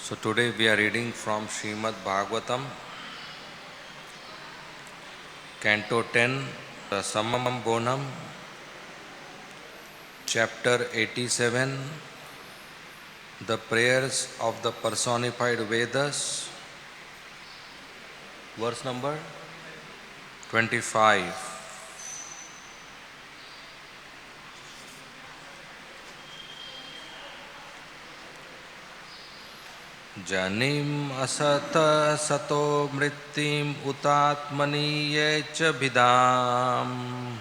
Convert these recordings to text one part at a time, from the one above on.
So today we are reading from Srimad Bhagavatam, Canto 10, the Samam Bonam, Chapter 87, the Prayers of the Personified Vedas, verse number 25. Janim asata sato mrittim utatmani ye cha bidam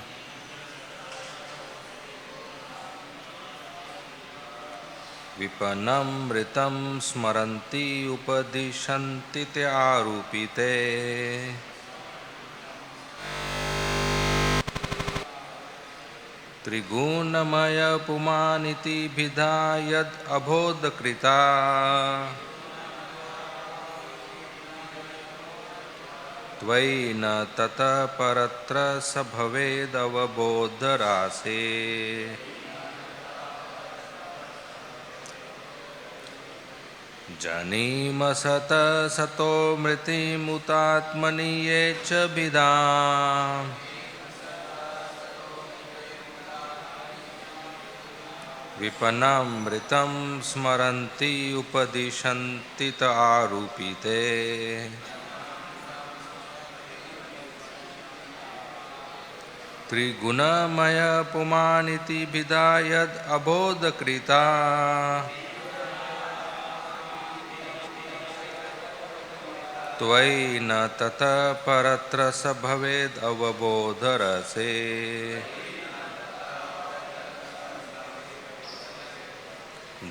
vipanam mritam smaranti upadishanti te arupite trigunamaya pumaniti bidayad abhodakrita त्वयि न ततः परत्र स भवेदवबोधरासे जनीमसत सतो मृतिमुतात्मनि ये च विदाम् विपन्नमृतं स्मरन्ति उपदिशन्ति त आरूपिते त्रिगुणमय पुमानिति विदायद अबोधकृता त्वयि न ततः परत्र स भवेद अवबोधरसे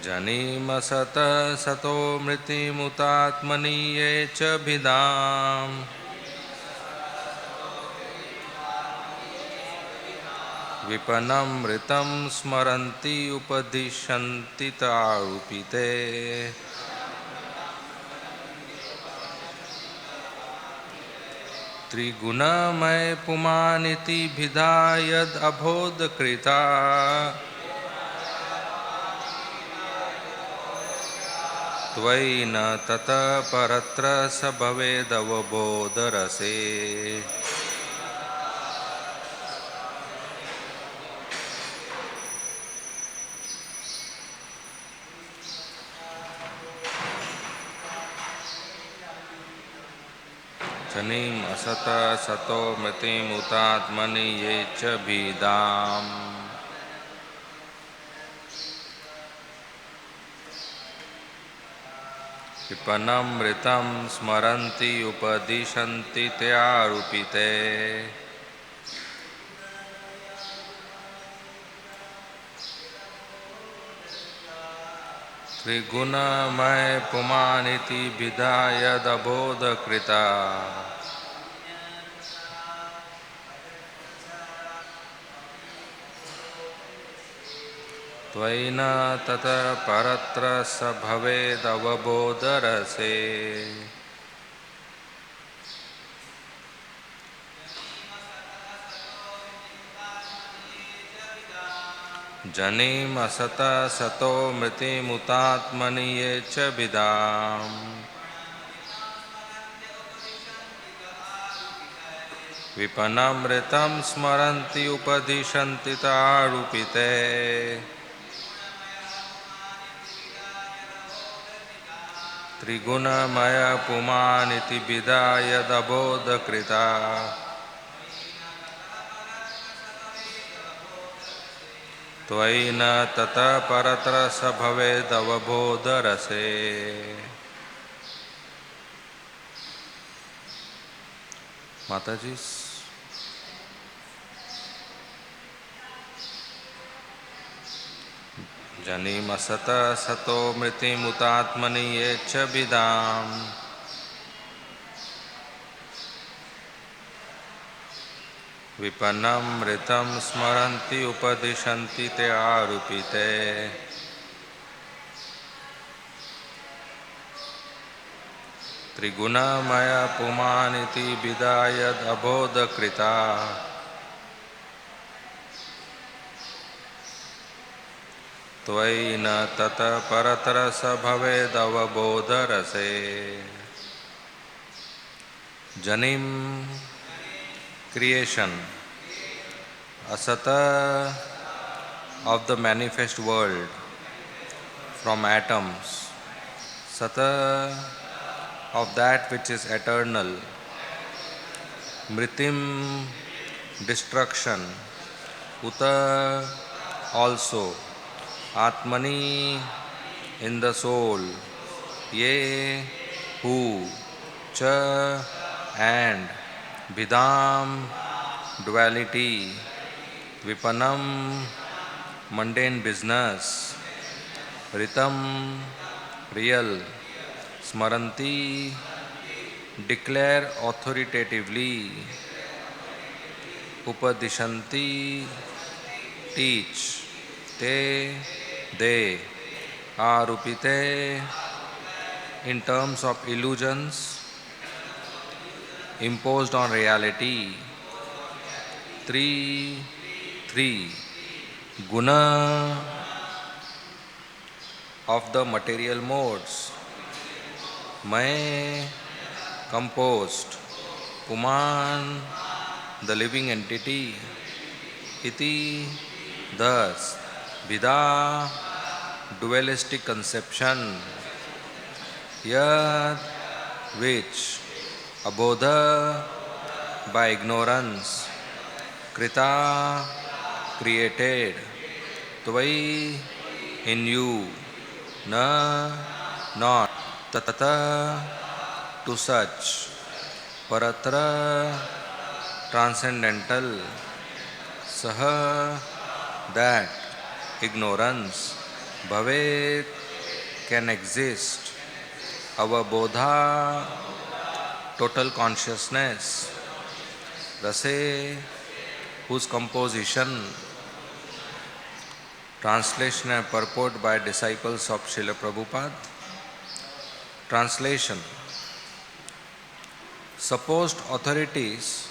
जनीमसत सतो मृतिमुतात्मनि ये च भिदाम् विपन्नमृतं स्मरन्ति उपदिशन्ति त आरूपिते त्रिगुणमय पुमानिति भिदायद अबोधकृता त्वयि न ततः परत्र स भवेदवबोधरसे जनीम असत सतो मृतिमुतात्मनि ये च भिदाम् विपन्नमृतं स्मरन्ति उपदिशन्ति ते आरूपिते त्रिगुणमय पुमानिति विदायदबोधकृता त्वयि न ततः परत्र स भवेदवबोधरसे जनीम असत सतो मृतिमुतात्मनि ये च विदाम् विपन्नमृतं स्मरन्ति उपदिशन्ति त आरूपिते त्रिगुणमय पुमानिति विदायदबोधकृता त्वयि न ततः परत्र स भवेदवबोधरसे माताजी जनीमसत सतो मृतिमुतात्मनि ये च विदाम् विपन्नमृतं स्मरन्ति उपदिशन्ति ते आरूपिते त्रिगुणमय पुमानिति विदायद अबोधकृता त्वयि न तत परतरस भवेदवबोधरसे जनिम creation asata of the manifest world from atoms, sata of that which is eternal, mritim destruction, uta also, atmani in the soul, ye who, cha and vidam duality, vipanam mundane business, ritam real, smaranti declare authoritatively, upadishanti teach, te they arupite in terms of illusions imposed on reality. Three guna of the material modes. May composed. Puman the living entity. Iti thus. Vida dualistic conception. Yad which abodha by ignorance, krita created, tvai in you, na not, tata to such, paratra transcendental, saha that ignorance, bhavet can exist, avabodha total consciousness, rase whose composition, translation and purport by disciples of Srila Prabhupada. Translation. Supposed authorities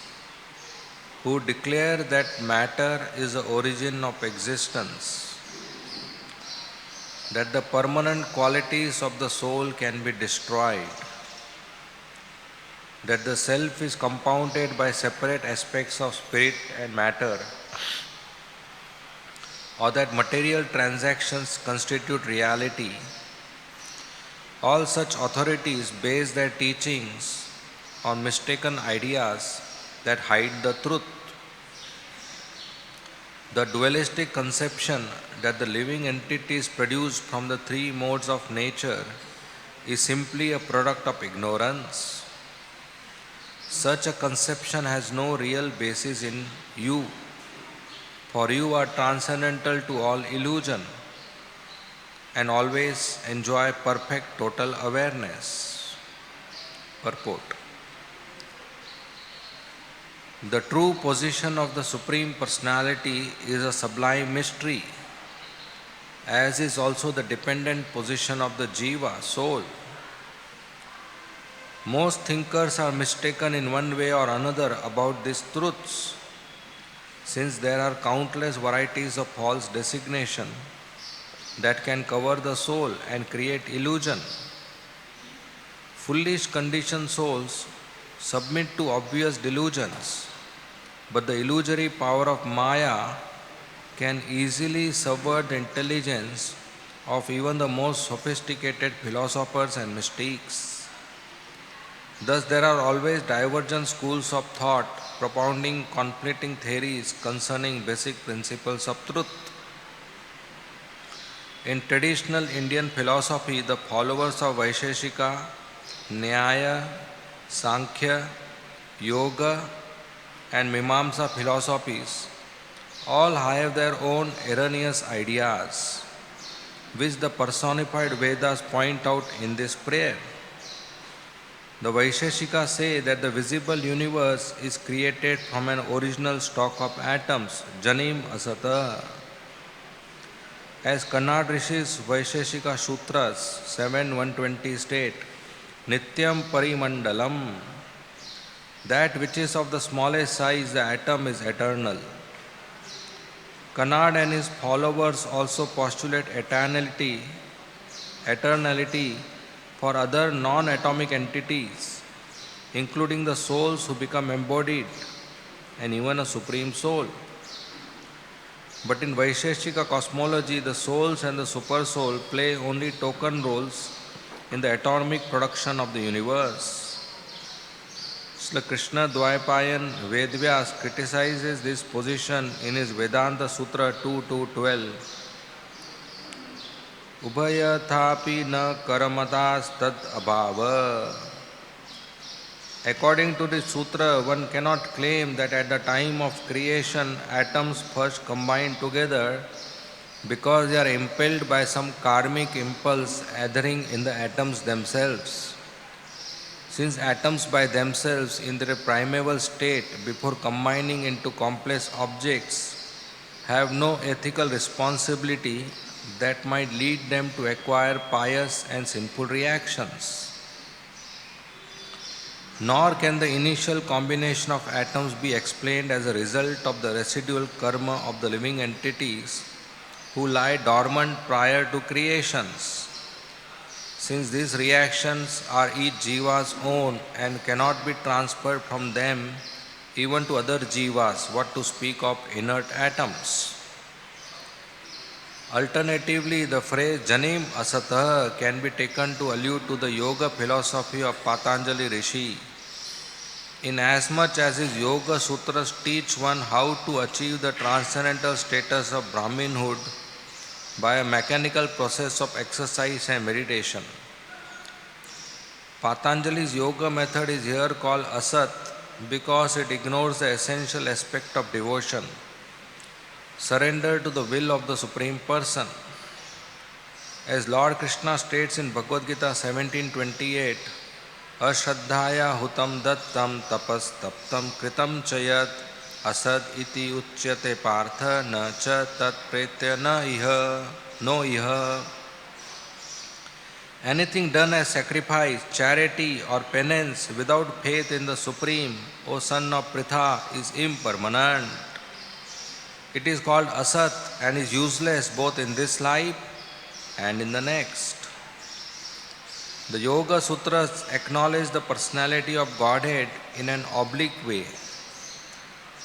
who declare that matter is the origin of existence, that the permanent qualities of the soul can be destroyed, that the self is compounded by separate aspects of spirit and matter, or that material transactions constitute reality, all such authorities base their teachings on mistaken ideas that hide the truth. The dualistic conception that the living entities produced from the three modes of nature is simply a product of ignorance. Such a conception has no real basis in you, for you are transcendental to all illusion and always enjoy perfect total awareness. Purport. The true position of the Supreme Personality is a sublime mystery, as is also the dependent position of the Jiva, soul. Most thinkers are mistaken in one way or another about these truths, since there are countless varieties of false designation that can cover the soul and create illusion. Foolish conditioned souls submit to obvious delusions, but the illusory power of Maya can easily subvert the intelligence of even the most sophisticated philosophers and mystics. Thus, there are always divergent schools of thought propounding conflicting theories concerning basic principles of truth. In traditional Indian philosophy, the followers of Vaisheshika, Nyaya, Sankhya, Yoga, and Mimamsa philosophies all have their own erroneous ideas, which the personified Vedas point out in this prayer. The Vaisheshika say that the visible universe is created from an original stock of atoms, Janim Asata. As Kannada Rishi's Vaisheshika Sutras 7.120 state, Nityam Parimandalam, that which is of the smallest size, the atom is eternal. Kanad and his followers also postulate eternality for other non-atomic entities, including the souls who become embodied and even a supreme soul. But in Vaisheshika cosmology, the souls and the supersoul play only token roles in the atomic production of the universe. Srila Krishna Dvaipayan Vedvyas criticizes this position in his Vedanta Sutra 2.2.12. Ubhayathapi na karamatas tad abhava. According to this sutra, one cannot claim that at the time of creation atoms first combined together because they are impelled by some karmic impulse adhering in the atoms themselves. Since atoms by themselves in their primeval state before combining into complex objects have no ethical responsibility that might lead them to acquire pious and sinful reactions. Nor can the initial combination of atoms be explained as a result of the residual karma of the living entities who lie dormant prior to creations, since these reactions are each jiva's own and cannot be transferred from them even to other jivas, what to speak of inert atoms. Alternatively, the phrase Janim Asatah can be taken to allude to the yoga philosophy of Patanjali Rishi, inasmuch as his yoga sutras teach one how to achieve the transcendental status of Brahminhood by a mechanical process of exercise and meditation. Patanjali's yoga method is here called Asat because it ignores the essential aspect of devotion, surrender to the will of the Supreme Person. As Lord Krishna states in Bhagavad-gita 17.28, Ashraddhaya hutam dattam tapas taptam kritam chayat asad iti uchyate partha na cha tat pretya no iha. Anything done as sacrifice, charity or penance without faith in the Supreme, O son of Pritha, is impermanent. It is called asat and is useless both in this life and in the next. The Yoga Sutras acknowledge the personality of Godhead in an oblique way,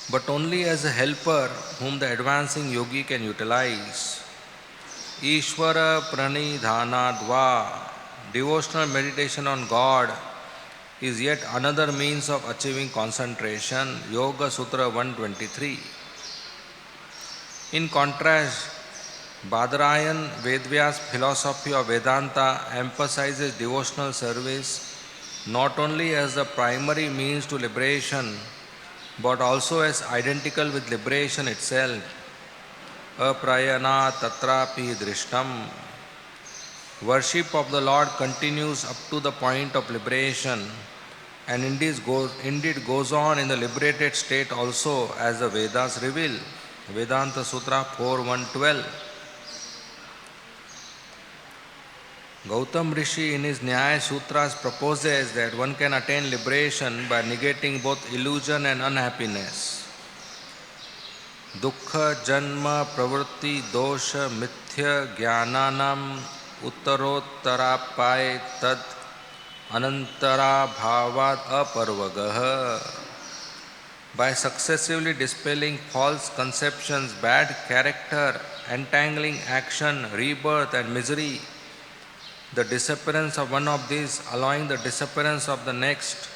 but only as a helper whom the advancing yogi can utilize. Ishvara pranidhanadva, devotional meditation on God, is yet another means of achieving concentration. Yoga Sutra 123. In contrast, Badarayan Vedvyas philosophy of Vedanta emphasizes devotional service not only as the primary means to liberation but also as identical with liberation itself. Aprayana tatrapi drishtam. Worship of the Lord continues up to the point of liberation and indeed goes on in the liberated state also, as the Vedas reveal. Vedanta Sutra 4.1.12. Gautam Rishi in his Nyaya Sutras proposes that one can attain liberation by negating both illusion and unhappiness. Dukkha janma pravritti dosha mithya jnananam uttarottarapai tad anantara bhavat aparvagah. By successively dispelling false conceptions, bad character, entangling action, rebirth and misery, the disappearance of one of these allowing the disappearance of the next,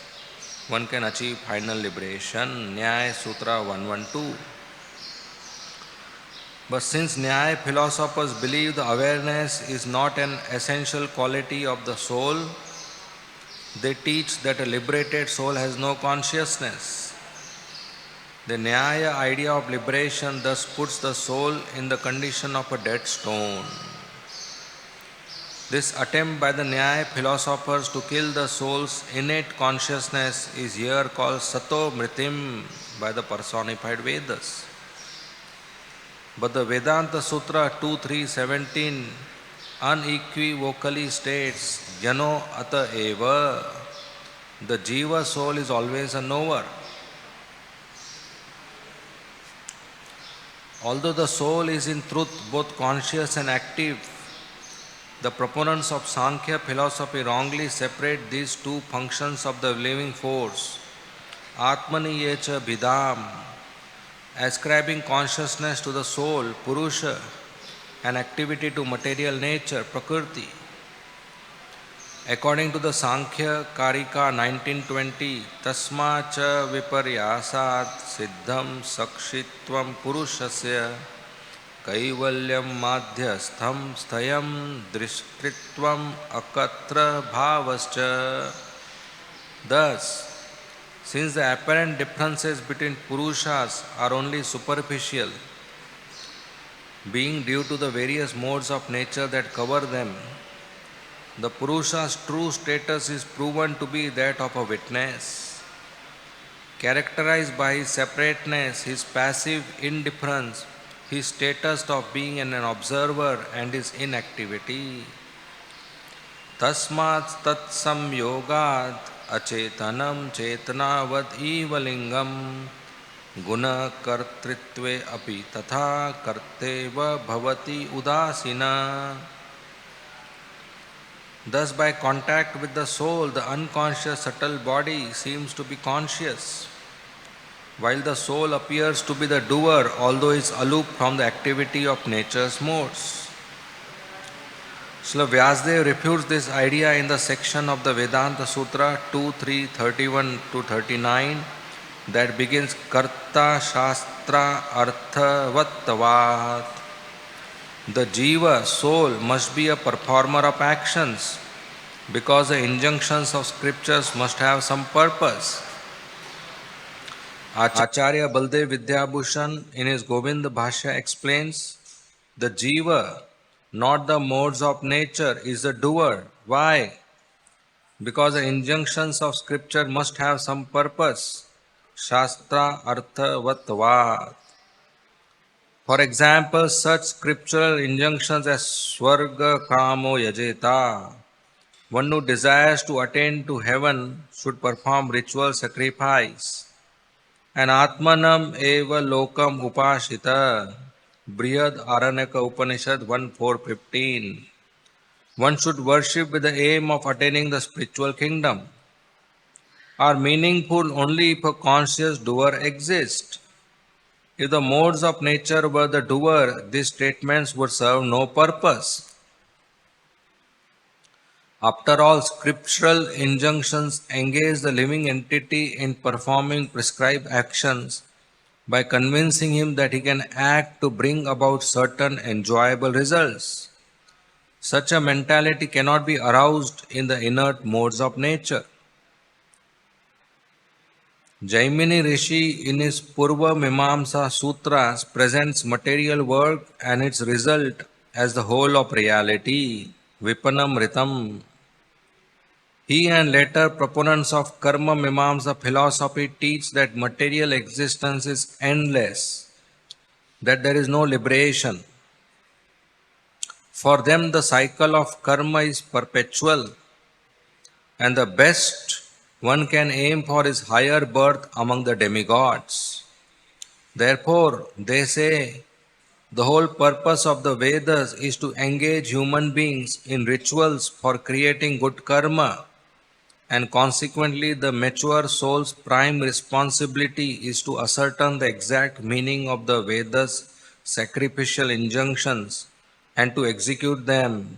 one can achieve final liberation. Nyaya Sutra 112. But since Nyaya philosophers believe the awareness is not an essential quality of the soul, they teach that a liberated soul has no consciousness. The Nyaya idea of liberation thus puts the soul in the condition of a dead stone. This attempt by the Nyaya philosophers to kill the soul's innate consciousness is here called Sato Mritim by the personified Vedas. But the Vedanta Sutra 2.3.17 unequivocally states, Jano ata eva, the Jiva soul is always a knower. Although the soul is in truth both conscious and active, the proponents of Sankhya philosophy wrongly separate these two functions of the living force, Atmani Yecha Bidam, ascribing consciousness to the soul, Purusha, and activity to material nature, Prakriti. According to the Sankhya Karika 1920, Tasma cha viparyasat siddham sakshitvam purushasya kaivalyam madhyastham sthayam drishkritvam akatra bhavascha. Thus, since the apparent differences between Purushas are only superficial, being due to the various modes of nature that cover them, the Purusha's true status is proven to be that of a witness. Characterized by his separateness, his passive indifference, his status of being an observer, and his inactivity. Tasmat tat samyogat acetanam chetanavat ivalingam guna kartritve api tatha karteva bhavati udasina. Thus, by contact with the soul, the unconscious subtle body seems to be conscious, while the soul appears to be the doer, although is aloof from the activity of nature's modes. Srila Vyasadeva refutes this idea in the section of the Vedanta Sutra 2.3.31-39 that begins Karta Shastra Arthavattavat. The Jiva, soul, must be a performer of actions because the injunctions of scriptures must have some purpose. Acharya Baldev Vidyabhushan in his Govinda Bhashya explains, the Jiva, not the modes of nature, is the doer. Why? Because the injunctions of scripture must have some purpose. Shastra Arthavattavat. For example, such scriptural injunctions as Swarga Kamo Yajeta. One who desires to attain to heaven should perform ritual sacrifice. And Atmanam Eva Lokam Upashita. Brihad Aranyaka Upanishad 1.4.15. One should worship with the aim of attaining the spiritual kingdom. Are meaningful only if a conscious doer exists. If the modes of nature were the doer, these statements would serve no purpose. After all, scriptural injunctions engage the living entity in performing prescribed actions by convincing him that he can act to bring about certain enjoyable results. Such a mentality cannot be aroused in the inert modes of nature. Jaimini Rishi in his Purva Mimamsa Sutras presents material work and its result as the whole of reality, Vipanam Ritam. He and later proponents of Karma Mimamsa philosophy teach that material existence is endless, that there is no liberation. For them, the cycle of karma is perpetual, and the best one can aim for is higher birth among the demigods. Therefore, they say, the whole purpose of the Vedas is to engage human beings in rituals for creating good karma, and consequently the mature soul's prime responsibility is to ascertain the exact meaning of the Vedas' sacrificial injunctions and to execute them.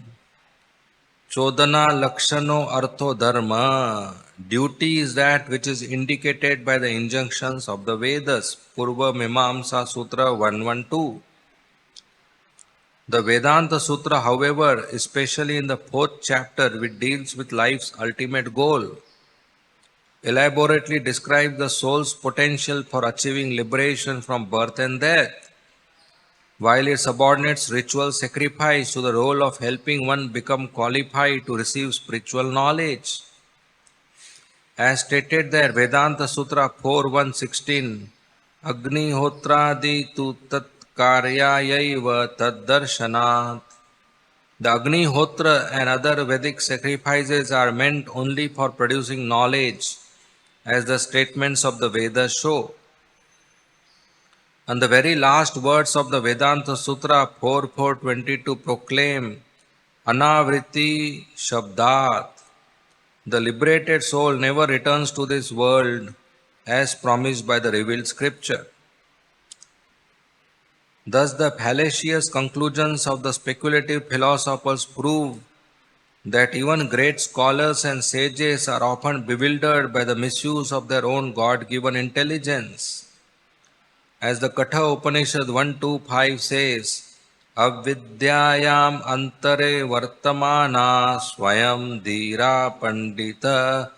Chodana Lakshano Artho Dharma. Duty is that which is indicated by the injunctions of the Vedas. Purva Mimamsa Sutra 112. The Vedanta Sutra, however, especially in the 4th chapter, which deals with life's ultimate goal, elaborately describes the soul's potential for achieving liberation from birth and death, while it subordinates ritual sacrifice to the role of helping one become qualified to receive spiritual knowledge. As stated there, Vedanta Sutra 4.1.16, Agni Hotradi tu tat karyayaiva tad darshanat. The Agni Hotra and other Vedic sacrifices are meant only for producing knowledge, as the statements of the Vedas show. And the very last words of the Vedanta Sutra 4422 proclaim Anavriti Shabdat. The liberated soul never returns to this world as promised by the revealed scripture. Thus, the fallacious conclusions of the speculative philosophers prove that even great scholars and sages are often bewildered by the misuse of their own God given intelligence. As the Katha Upanishad 125 says, Avidyayam antare vartamana swayam dhira pandita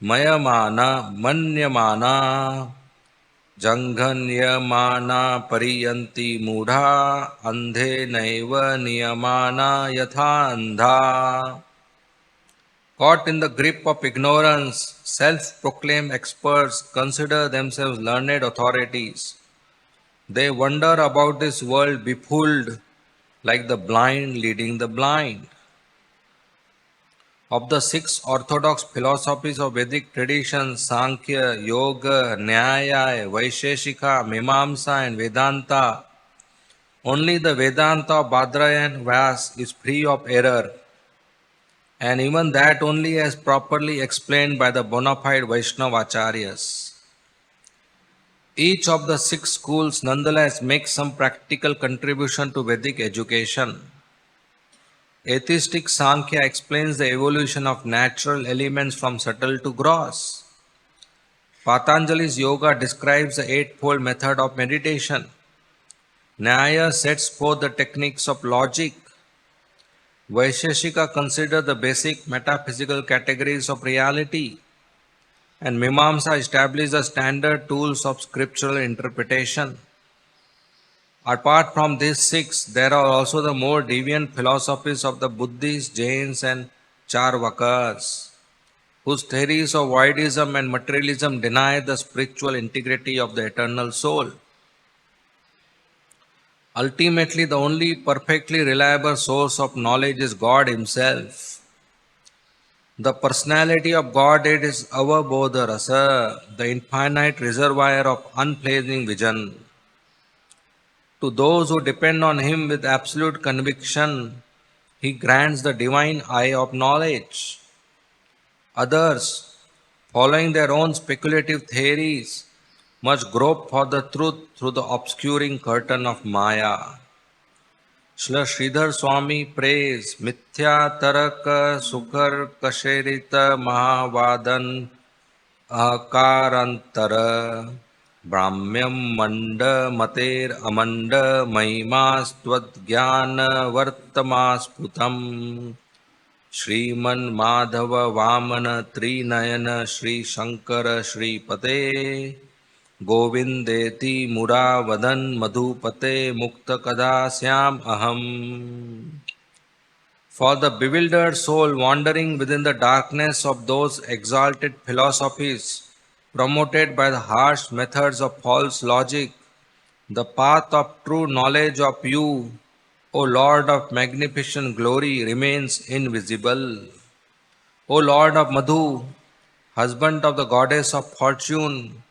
mayamana manyamana janganyamana pariyanti mudha andhe naiva niyamana yatha andha. Caught in the grip of ignorance, self-proclaimed experts consider themselves learned authorities. They wander about this world befooled like the blind leading the blind. Of the six orthodox philosophies of Vedic tradition, Sankhya, Yoga, Nyaya, Vaisheshika, Mimamsa and Vedanta, only the Vedanta of Badrayan Vyas is free of error, and even that only as properly explained by the bona fide Vaishnava Acharyas. Each of the six schools nonetheless makes some practical contribution to Vedic education. Atheistic Sankhya explains the evolution of natural elements from subtle to gross. Patanjali's Yoga describes the eightfold method of meditation. Nyaya sets forth the techniques of logic. Vaisheshika considers the basic metaphysical categories of reality. And Mimamsa establishes the standard tools of scriptural interpretation. Apart from these six, there are also the more deviant philosophies of the Buddhists, Jains, and Charvakas, whose theories of voidism and materialism deny the spiritual integrity of the eternal soul. Ultimately, the only perfectly reliable source of knowledge is God Himself. The personality of Godhead is Avabodha Rasa, the infinite reservoir of unfailing vision. To those who depend on Him with absolute conviction, He grants the divine eye of knowledge. Others, following their own speculative theories, must grope for the truth through the obscuring curtain of Maya. Srila Sridhar Swami prays Mithya Taraka Sukhar Kasherita Mahavadan Akarantara Brahmyam Manda Mater Amanda Mahimastvad-jnana Vartamasputam Shriman Madhava Vamana Trinayana Shri Shankara Shri Pate Govindeti Muravadan Madhupate Mukta Kadasyam Aham. For the bewildered soul wandering within the darkness of those exalted philosophies promoted by the harsh methods of false logic, the path of true knowledge of you, O Lord of magnificent glory, remains invisible. O Lord of Madhu, husband of the goddess of fortune,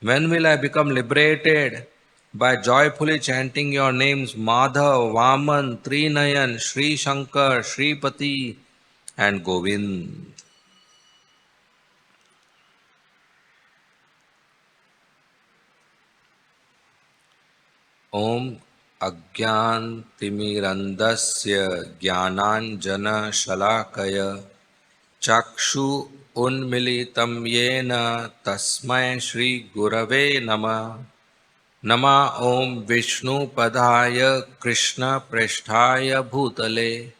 when will I become liberated? By joyfully chanting your names Madhav, Vaman, Trinayan, Sri Shankar, Sri Pati and Govind. Om Ajnantimirandasya Jnananjana Shalakaya Chakshu Unmilitam Yena Tasmai Shri Gurave Namah. Nama Om Vishnu Padaya Krishna Prasthaya Bhutale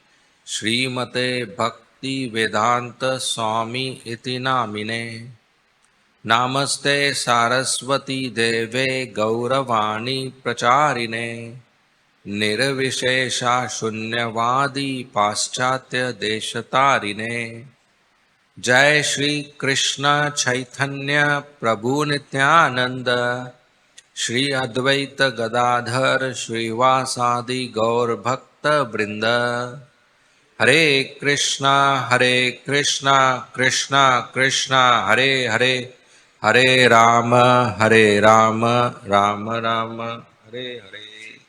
Srimate Bhakti Vedanta Swami Iti Namine Namaste Saraswati Deve Gauravani Pracharine Nirvishesha Shunyavadi Paschatya Deshatarine Jai Shri Krishna Chaitanya Prabhu Nityananda Shri Advaita Gadadhar Shri Vasadi Gaur Bhakta Brinda Hare Krishna Krishna Krishna Hare Hare Hare Rama Rama Rama Hare Hare.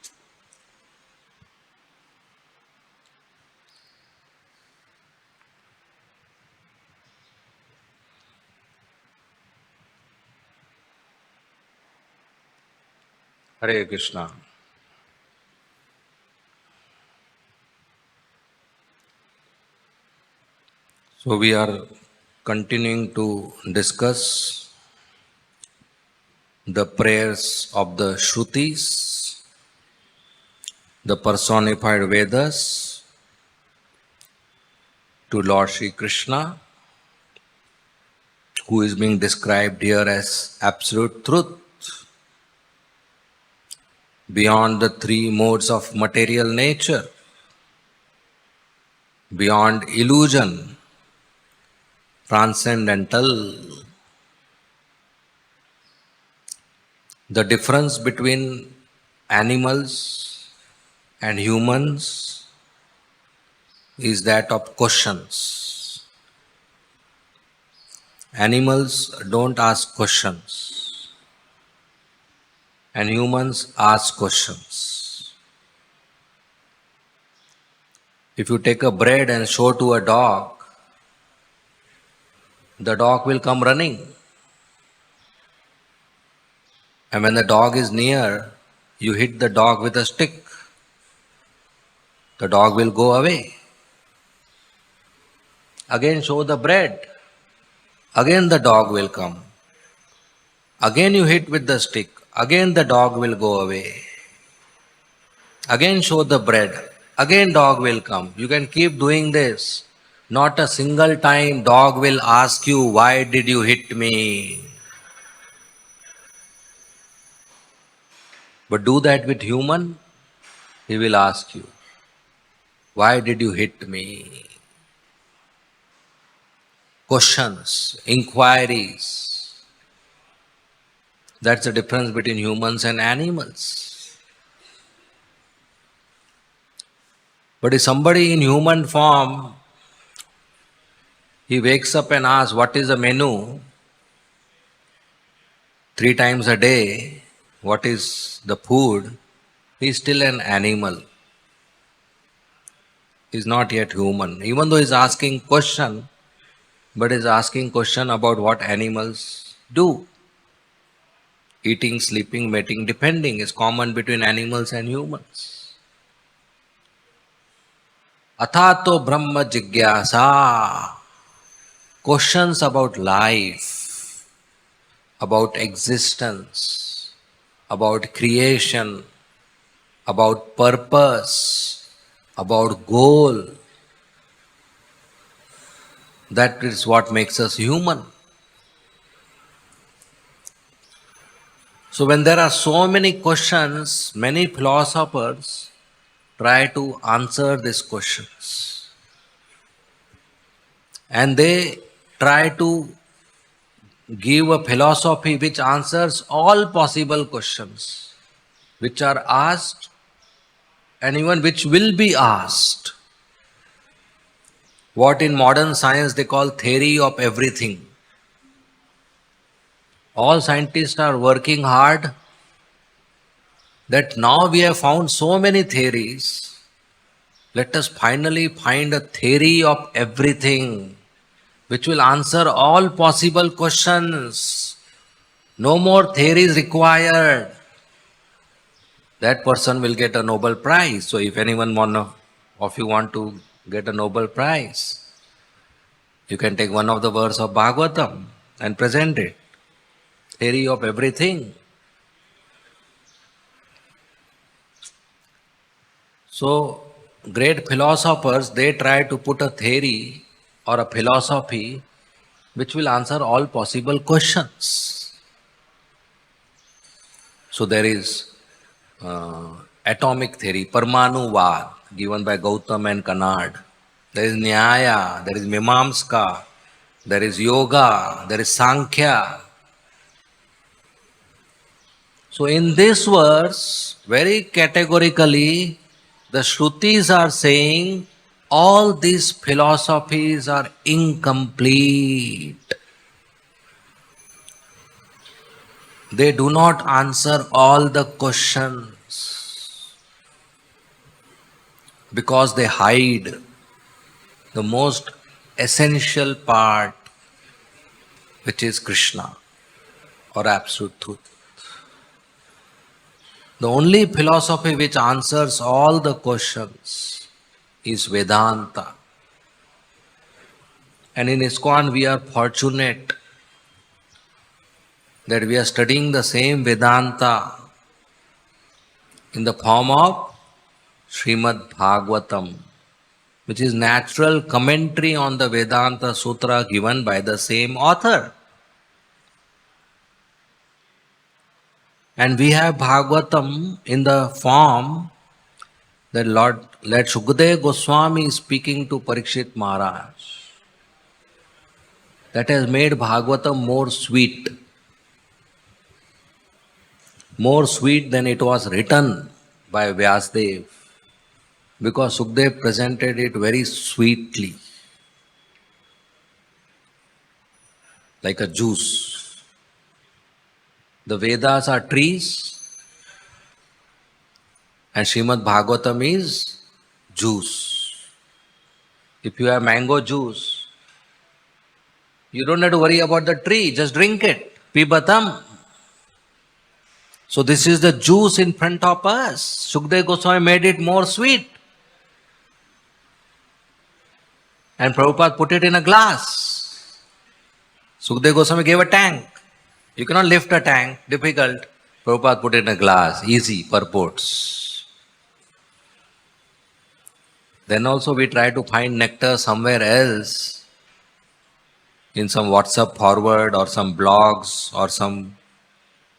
Hare Krishna. So we are continuing to discuss the prayers of the Shrutis, the personified Vedas, to Lord Sri Krishna, who is being described here as absolute truth, beyond the three modes of material nature, beyond illusion, transcendental. The difference between animals and humans is that of questions. Animals don't ask questions, and humans ask questions. If you take a bread and show to a dog, the dog will come running. And when the dog is near, you hit the dog with a stick. The dog will go away. Again show the bread. Again the dog will come. Again you hit with the stick. Again the dog will go away. Again show the bread. Again dog will come. You can keep doing this. Not a single time dog will ask you, why did you hit me? But do that with human, he will ask you, why did you hit me? Questions, inquiries. That's the difference between humans and animals. But if somebody in human form, he wakes up and asks, what is the menu? 3 times a day, what is the food? He is still an animal. He is not yet human. Even though he is asking question, but is asking question about what animals do. Eating, sleeping, mating, depending is common between animals and humans. Athato Brahma Jigyasa. Questions about life, about existence, about creation, about purpose, about goal. That is what makes us human. So when there are so many questions, many philosophers try to answer these questions. And they try to give a philosophy which answers all possible questions which are asked and even which will be asked. What in modern science they call theory of everything. All scientists are working hard that now we have found so many theories. Let us finally find a theory of everything which will answer all possible questions. No more theories required. That person will get a Nobel Prize. So if anyone of you want to get a Nobel Prize, you can take one of the verses of Bhagavatam and present it. Theory of everything. So great philosophers, they try to put a theory or a philosophy which will answer all possible questions. So there is atomic theory, Parmanuvad, given by Gautam and Kanad. There is Nyaya, there is Mimamska, there is Yoga, there is Sankhya. So in this verse, very categorically, the Shrutis are saying all these philosophies are incomplete. They do not answer all the questions because they hide the most essential part, which is Krishna or Absolute Truth. The only philosophy which answers all the questions is Vedanta. And in ISKCON we are fortunate that we are studying the same Vedanta in the form of Srimad Bhagavatam, which is natural commentary on the Vedanta Sutra given by the same author. And we have Bhagavatam in the form that Lord Shukadeva Goswami is speaking to Parikshit Maharaj. That has made Bhagavatam more sweet than it was written by Vyasdev, because Sukdev presented it very sweetly, like a juice. The Vedas are trees and Srimad Bhagavatam is juice. If you have mango juice, you don't have to worry about the tree, just drink it. Pibatam. So this is the juice in front of us. Sukdev Goswami made it more sweet. And Prabhupada put it in a glass. Sukdev Goswami gave a tank. You cannot lift a tank, difficult. Prabhupada put it in a glass, easy, purports. Then also we try to find nectar somewhere else, in some WhatsApp forward or some blogs or some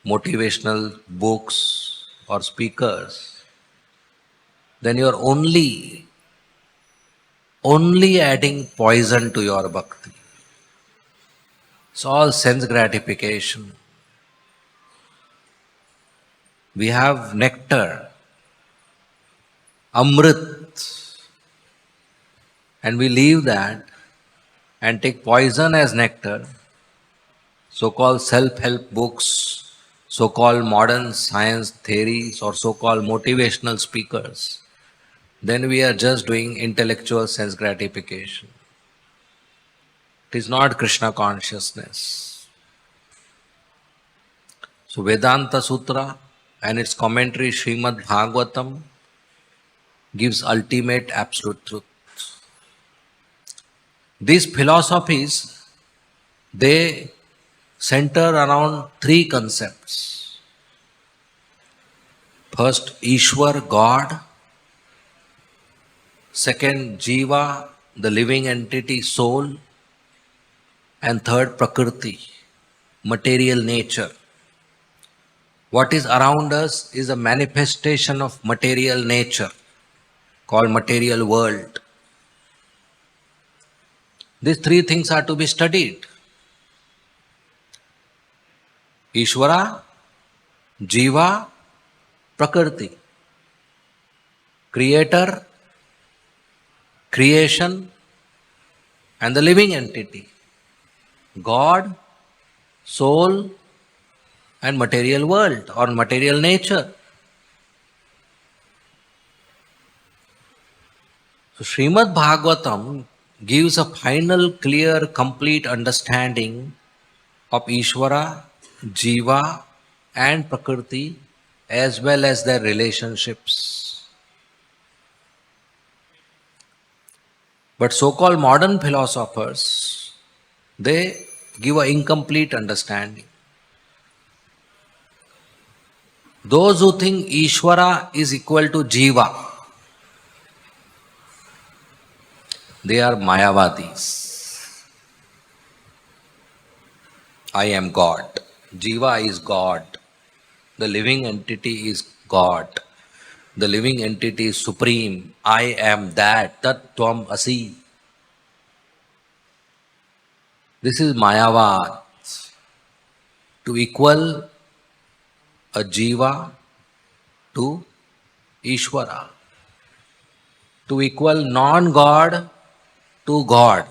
motivational books or speakers. Then you are only adding poison to your bhakti. It's all sense gratification. We have nectar, amrit, and we leave that and take poison as nectar, so-called self-help books, so-called modern science theories, or so-called motivational speakers. Then we are just doing intellectual sense gratification. It is not Krishna consciousness. So Vedanta Sutra and its commentary Srimad Bhagavatam gives ultimate absolute truth. These philosophies, they center around three concepts. First, Ishwar, God. Second, Jiva, the living entity, soul. And third, Prakriti, material nature. What is around us is a manifestation of material nature, called material world. These three things are to be studied. Ishvara, Jiva, Prakriti. Creator, creation, and the living entity. God, soul, and material world or material nature. So Srimad Bhagavatam gives a final, clear, complete understanding of Ishvara, Jiva, and Prakriti, as well as their relationships. But so-called modern philosophers, they give an incomplete understanding. Those who think Ishvara is equal to Jiva, they are Mayavadis. I am God. Jiva is God. The living entity is God. The living entity is supreme. I am that. Tat Tvam Asi. This is Mayavad. To equal a Jiva to Ishvara. To equal non-God to God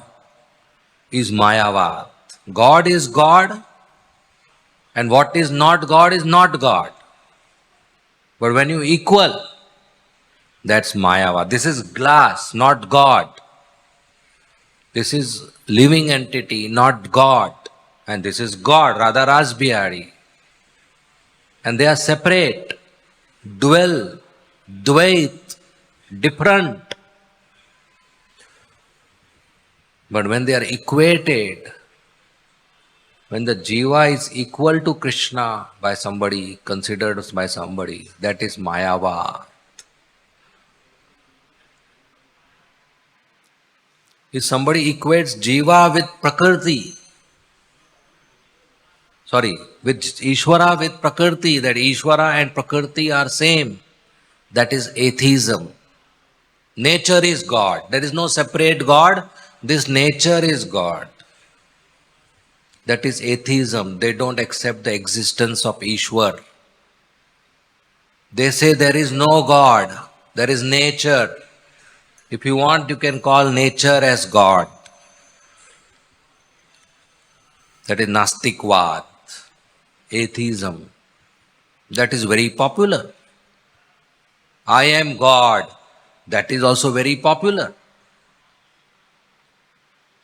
is Mayavad. God is God And what is not God is not God. But when you equal, that's Mayavad. This is glass, not God. This is living entity, not God. And this is God, RadhaRasbihari. And they are separate, dual, dvait, different. But when they are equated, when the jiva is equal to Krishna by somebody, considered by somebody, that is Mayavad. If somebody equates jiva with prakriti, with Ishvara with prakriti, that Ishvara and prakriti are same, that is atheism. Nature is God. There is no separate God. This nature is God. That is atheism. They don't accept the existence of Ishwar. They say there is no God. There is nature. If you want, you can call nature as God. That is Nastikvad, atheism. That is very popular. I am God. That is also very popular.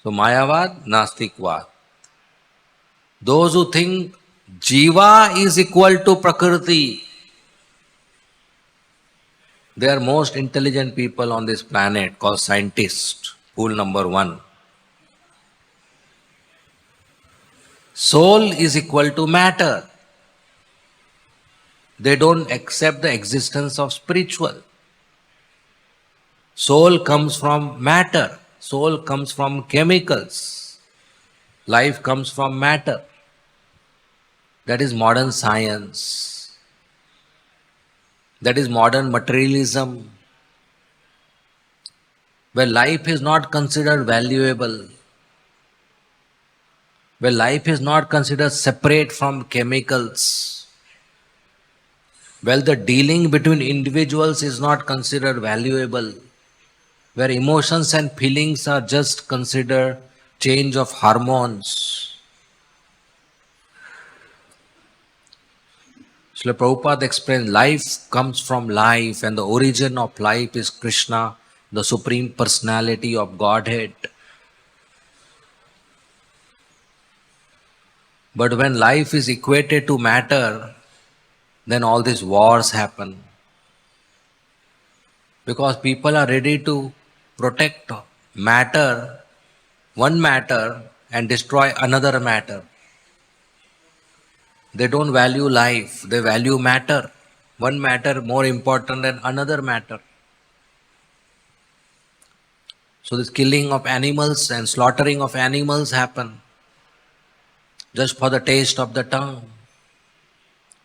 So Mayavad, Nastikvad. Those who think Jiva is equal to Prakriti, they are most intelligent people on this planet, called scientists. Pool number 1. Soul is equal to matter. They don't accept the existence of spiritual. Soul comes from matter. Soul comes from chemicals. Life comes from matter. That is modern science. That is modern materialism, where life is not considered valuable, where life is not considered separate from chemicals, where the dealing between individuals is not considered valuable, where emotions and feelings are just considered change of hormones. Srila Prabhupada explains life comes from life, and the origin of life is Krishna, the Supreme Personality of Godhead. But when life is equated to matter, then all these wars happen. Because people are ready to protect matter, one matter, and destroy another matter. They don't value life, they value matter. One matter more important than another matter. So this killing of animals and slaughtering of animals happen just for the taste of the tongue.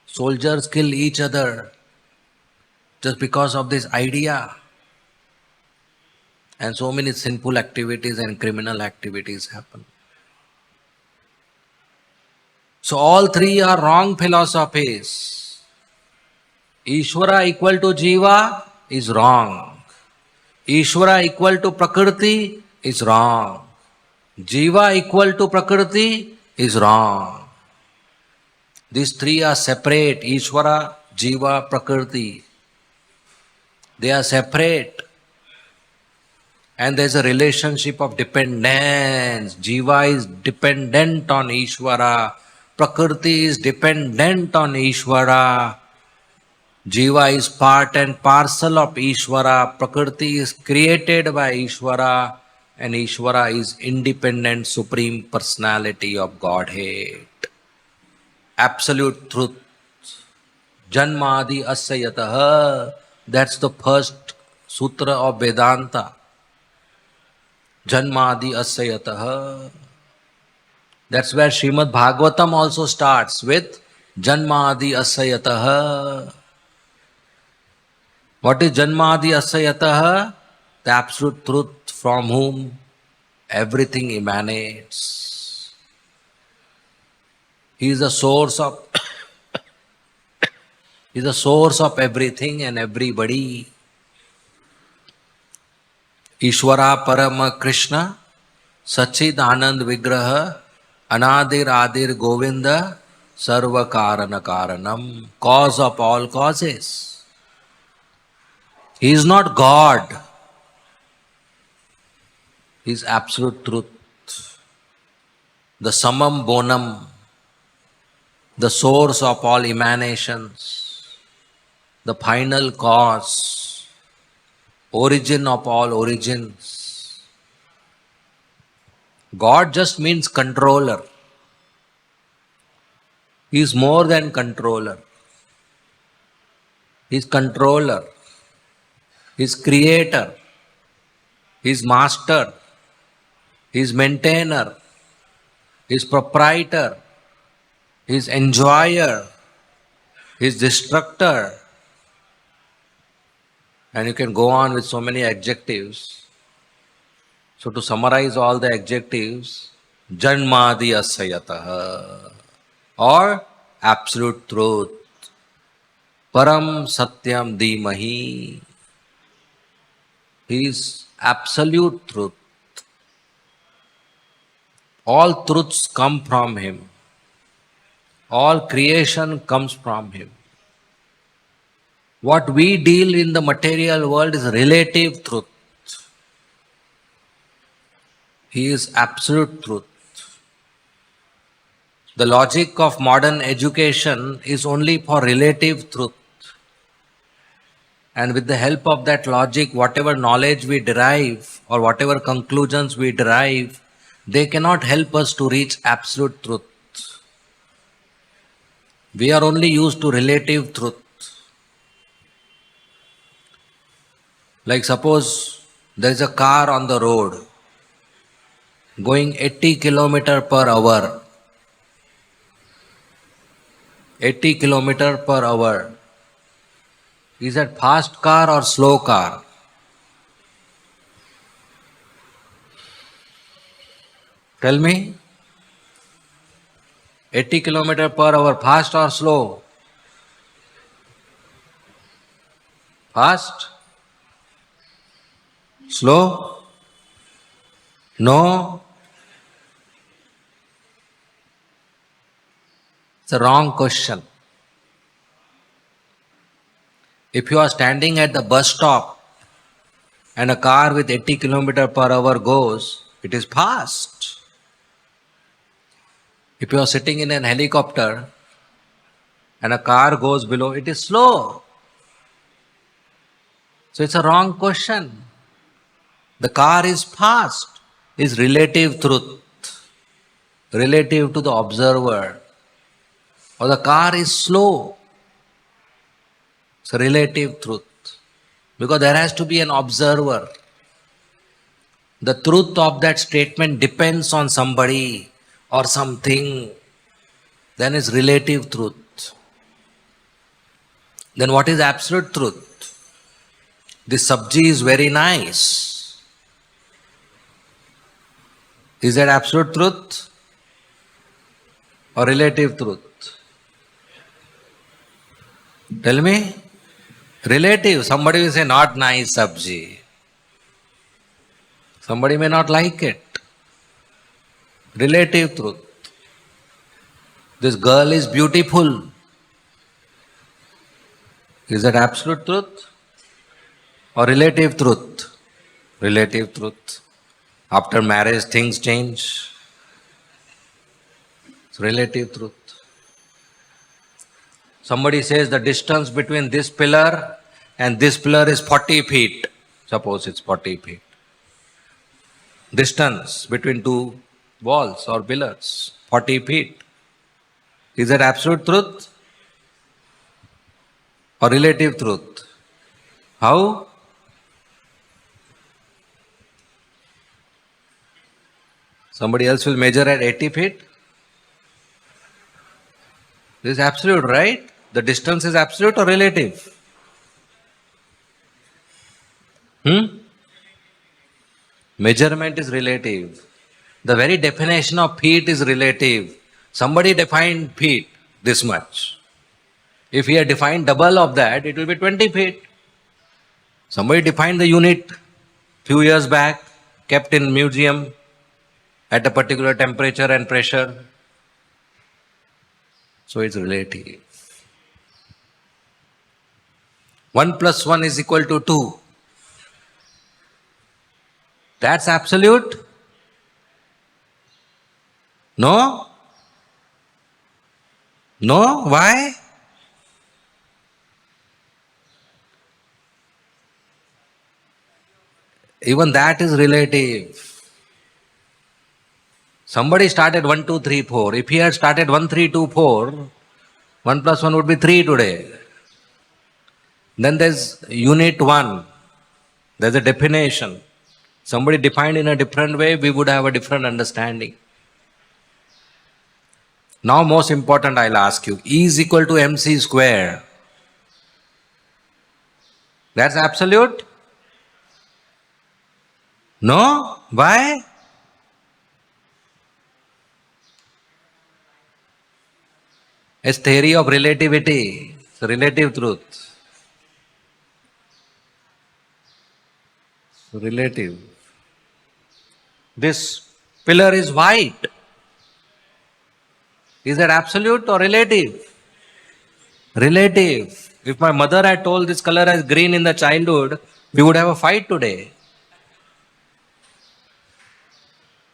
Soldiers kill each other just because of this idea. And so many sinful activities and criminal activities happen. So all three are wrong philosophies. Ishvara equal to Jiva is wrong. Ishvara equal to Prakriti is wrong. Jiva equal to Prakriti is wrong. These three are separate. Ishvara, Jiva, Prakriti. They are separate. And there is a relationship of dependence. Jiva is dependent on Ishvara. Prakriti is dependent on Ishvara. Jiva is part and parcel of Ishvara. Prakriti is created by Ishvara. And Ishvara is independent Supreme Personality of Godhead. Absolute truth. Janmadi asayataha. That's the first sutra of Vedanta. Janmadi asayataha. That's where Srimad Bhagavatam also starts with Janmadi asayataha. What is Janmadi asayataha? The absolute truth from whom everything emanates. He is the source of He is the source of everything and everybody. Ishvara Parama Krishna Sachid Anand Vigraha Anadir Adir Govinda Sarva Karana Karanam, cause of all causes. He is not God. He is absolute truth. The summum bonum, the source of all emanations, the final cause, origin of all origins. God just means controller. He is more than controller. He is controller. He is creator. He is master. He is maintainer. He is proprietor. He is enjoyer. He is destructor. And you can go on with so many adjectives. So to summarize all the adjectives, Janmadi Asayataha, or absolute truth, Param Satyam Dhimahi. He is absolute truth. All truths come from Him. All creation comes from Him. What we deal in the material world is relative truth. He is absolute truth. The logic of modern education is only for relative truth. And with the help of that logic, whatever knowledge we derive or whatever conclusions we derive, they cannot help us to reach absolute truth. We are only used to relative truth. Like suppose there is a car on the road going 80 km per hour. 80 km per hour. Is that fast car or slow car? Tell me. 80 km per hour, fast or slow? Fast? Slow? No? It's a wrong question. If you are standing at the bus stop and a car with 80 km per hour goes, it is fast. If you are sitting in an helicopter and a car goes below, it is slow. So it's a wrong question. The car is fast, is relative truth, relative to the observer. Or the car is slow. It's a relative truth. Because there has to be an observer. The truth of that statement depends on somebody or something. Then it's relative truth. Then what is absolute truth? This sabji is very nice. Is that absolute truth or relative truth? Tell me. Relative. Somebody will say not nice sabji. Somebody may not like it. Relative truth. This girl is beautiful. Is that absolute truth or relative truth? Relative truth. After marriage things change. It's relative truth. Somebody says the distance between this pillar and this pillar is 40 feet. Suppose it's 40 feet. Distance between two walls or pillars, 40 feet. Is that absolute truth or relative truth? How? Somebody else will measure at 80 feet? This is absolute, right? The distance is absolute or relative? Measurement is relative. The very definition of feet is relative. Somebody defined feet this much. If he had defined double of that, it will be 20 feet. Somebody defined the unit few years back, kept in museum at a particular temperature and pressure. So it's relative. 1 plus 1 is equal to 2. That's absolute? No? No? Why? Even that is relative. Somebody started 1, 2, 3, 4. If he had started 1, 3, 2, 4, 1 plus 1 would be 3 today. Then there's unit 1. There's a definition. Somebody defined in a different way, we would have a different understanding. Now most important, I'll ask you, E is equal to mc square. That's absolute? No? Why? It's theory of relativity. It's relative truth. Relative. This pillar is white. Is that absolute or relative? Relative. If my mother had told this color as green in the childhood, we would have a fight today.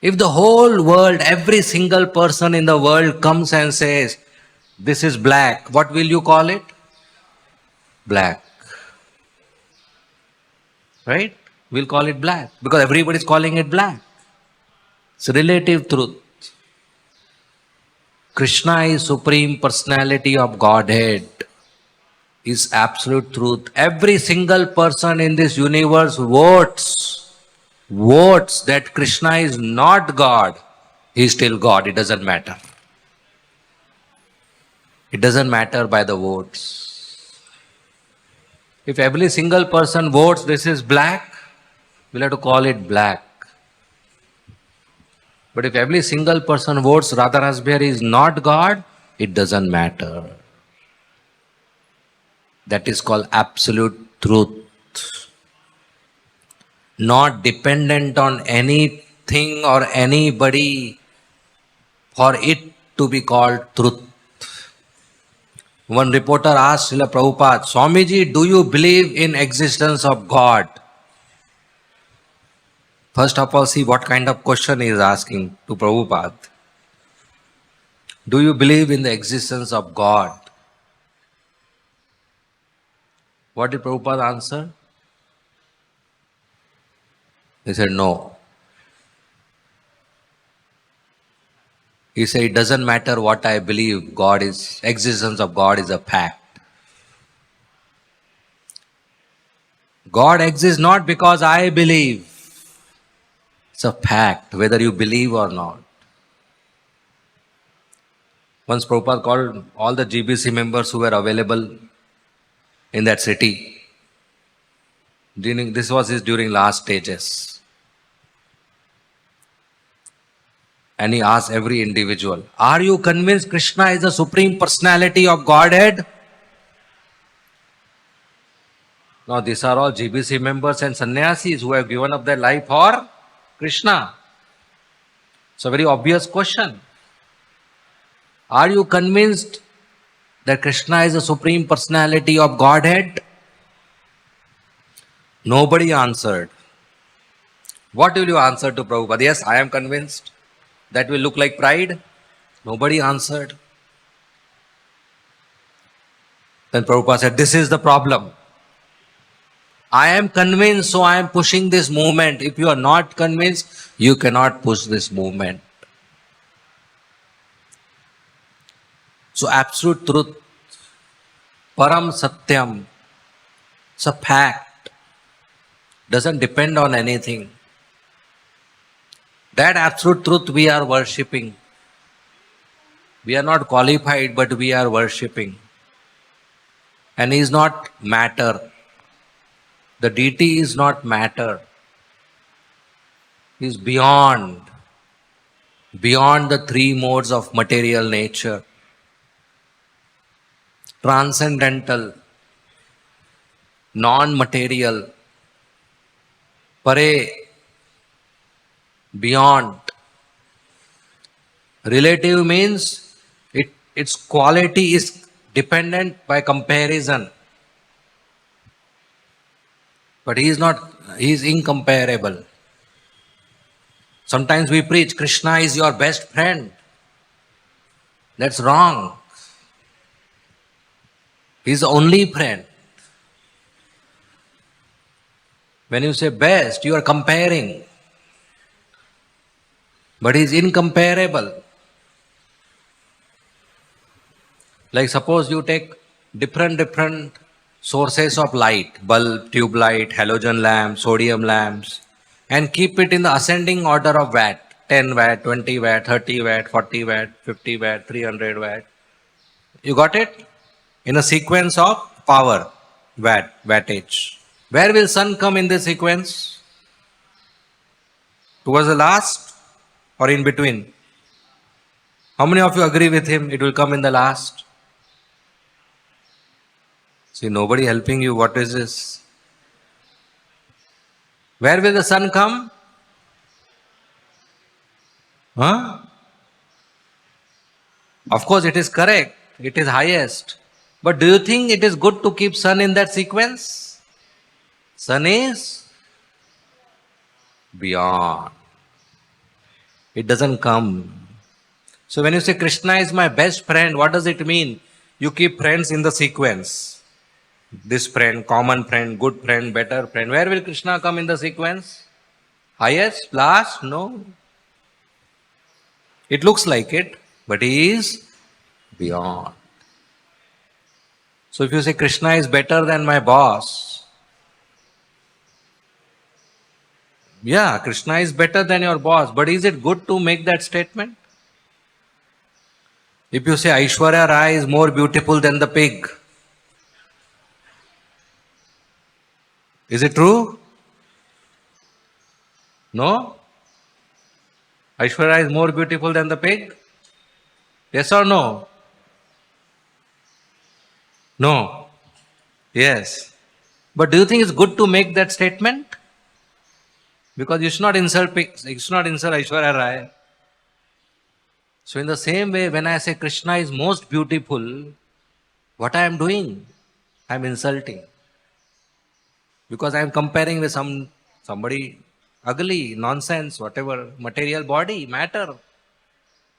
If the whole world, every single person in the world comes and says, this is black, what will you call it? Black. Right? We'll call it black because everybody is calling it black. It's relative truth. Krishna is Supreme Personality of Godhead, is absolute truth. Every single person in this universe votes that Krishna is not God. He is still God. It doesn't matter. It doesn't matter by the votes. If every single person votes this is black, we'll have to call it black. But if every single person votes Radharasbihari is not God, it doesn't matter. That is called absolute truth. Not dependent on anything or anybody for it to be called truth. One reporter asked Srila Prabhupada, Swamiji, do you believe in existence of God? First of all, see what kind of question he is asking to Prabhupada. Do you believe in the existence of God? What did Prabhupada answer? He said, no. He said, it doesn't matter what I believe, existence of God is a fact. God exists not because I believe. It's a fact, whether you believe or not. Once Prabhupada called all the GBC members who were available in that city. This was during last stages. And he asked every individual, are you convinced Krishna is the Supreme Personality of Godhead? Now these are all GBC members and sannyasis who have given up their life for Krishna. It's a very obvious question. Are you convinced that Krishna is the Supreme Personality of Godhead? Nobody answered. What will you answer to Prabhupada? Yes, I am convinced. That will look like pride. Nobody answered. Then Prabhupada said, this is the problem. I am convinced, so I am pushing this movement. If you are not convinced, you cannot push this movement. So absolute truth, Param Satyam, it's a fact. Doesn't depend on anything. That absolute truth we are worshipping. We are not qualified, but we are worshipping. And he is not matter. The deity is not matter. He is beyond the three modes of material nature. Transcendental, non-material, pare, beyond. Relative means its quality is dependent by comparison. But he is not, he is incomparable. Sometimes we preach, Krishna is your best friend. That's wrong. He is the only friend. When you say best, you are comparing. But he is incomparable. Like suppose you take different sources of light, bulb, tube light, halogen lamps, sodium lamps, and keep it in the ascending order of watt. 10 watt, 20 watt, 30 watt, 40 watt, 50 watt, 300 watt. You got it? In a sequence of power, wattage. Where will sun come in this sequence? Towards the last or in between? How many of you agree with him? It will come in the last. See, nobody helping you. What is this? Where will the sun come? Huh? Of course, it is correct. It is highest. But do you think it is good to keep sun in that sequence? Sun is beyond. It doesn't come. So when you say Krishna is my best friend, what does it mean? You keep friends in the sequence. This friend, common friend, good friend, better friend. Where will Krishna come in the sequence? Highest, last? No. It looks like it, but he is beyond. So if you say Krishna is better than my boss, yeah, Krishna is better than your boss, but is it good to make that statement? If you say Aishwarya Rai is more beautiful than the pig, is it true? No? Aishwarya is more beautiful than the pig? Yes or no? No. Yes. But do you think it's good to make that statement? Because you should not insult Aishwarya Rai. So in the same way, when I say Krishna is most beautiful, what I am doing? I am insulting. Because I am comparing with somebody ugly, nonsense, whatever, material body, matter.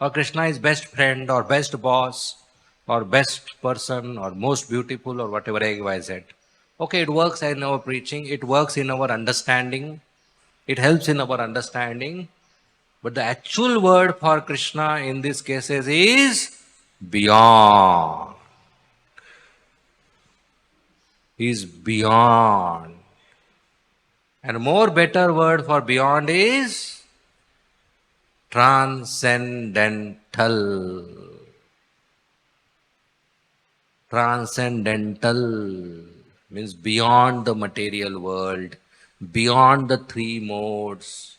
Or Krishna is best friend or best boss or best person or most beautiful or whatever XYZ. Okay, it works in our preaching, it works in our understanding, it helps in our understanding. But the actual word for Krishna in these cases is beyond. He is beyond. And a more better word for beyond is transcendental. Transcendental means beyond the material world, beyond the three modes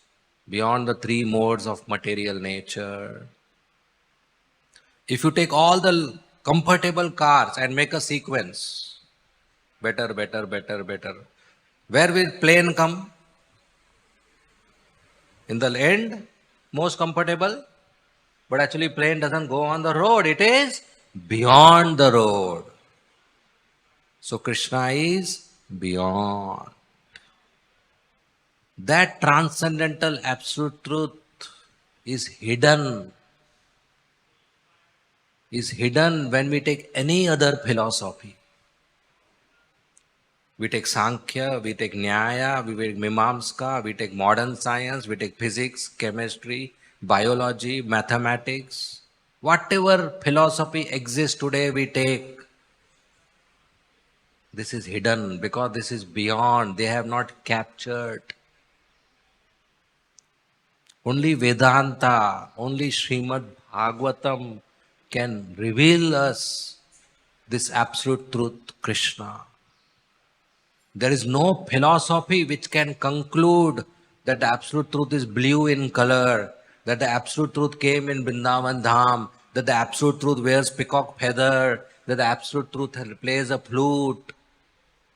of material nature. If you take all the comfortable cars and make a sequence, better, where will plane come? In the end, most comfortable, but actually plane doesn't go on the road, it is beyond the road. So Krishna is beyond. That transcendental absolute truth is hidden when we take any other philosophy. We take Sankhya, we take Nyaya, we take Mimamska, we take modern science, we take physics, chemistry, biology, mathematics. Whatever philosophy exists today, we take. This is hidden because this is beyond. They have not captured. Only Vedanta, only Srimad Bhagavatam can reveal us this absolute truth, Krishna. There is no philosophy which can conclude that the absolute truth is blue in color, that the absolute truth came in Vrindavan Dham, that the absolute truth wears peacock feather, that the absolute truth plays a flute.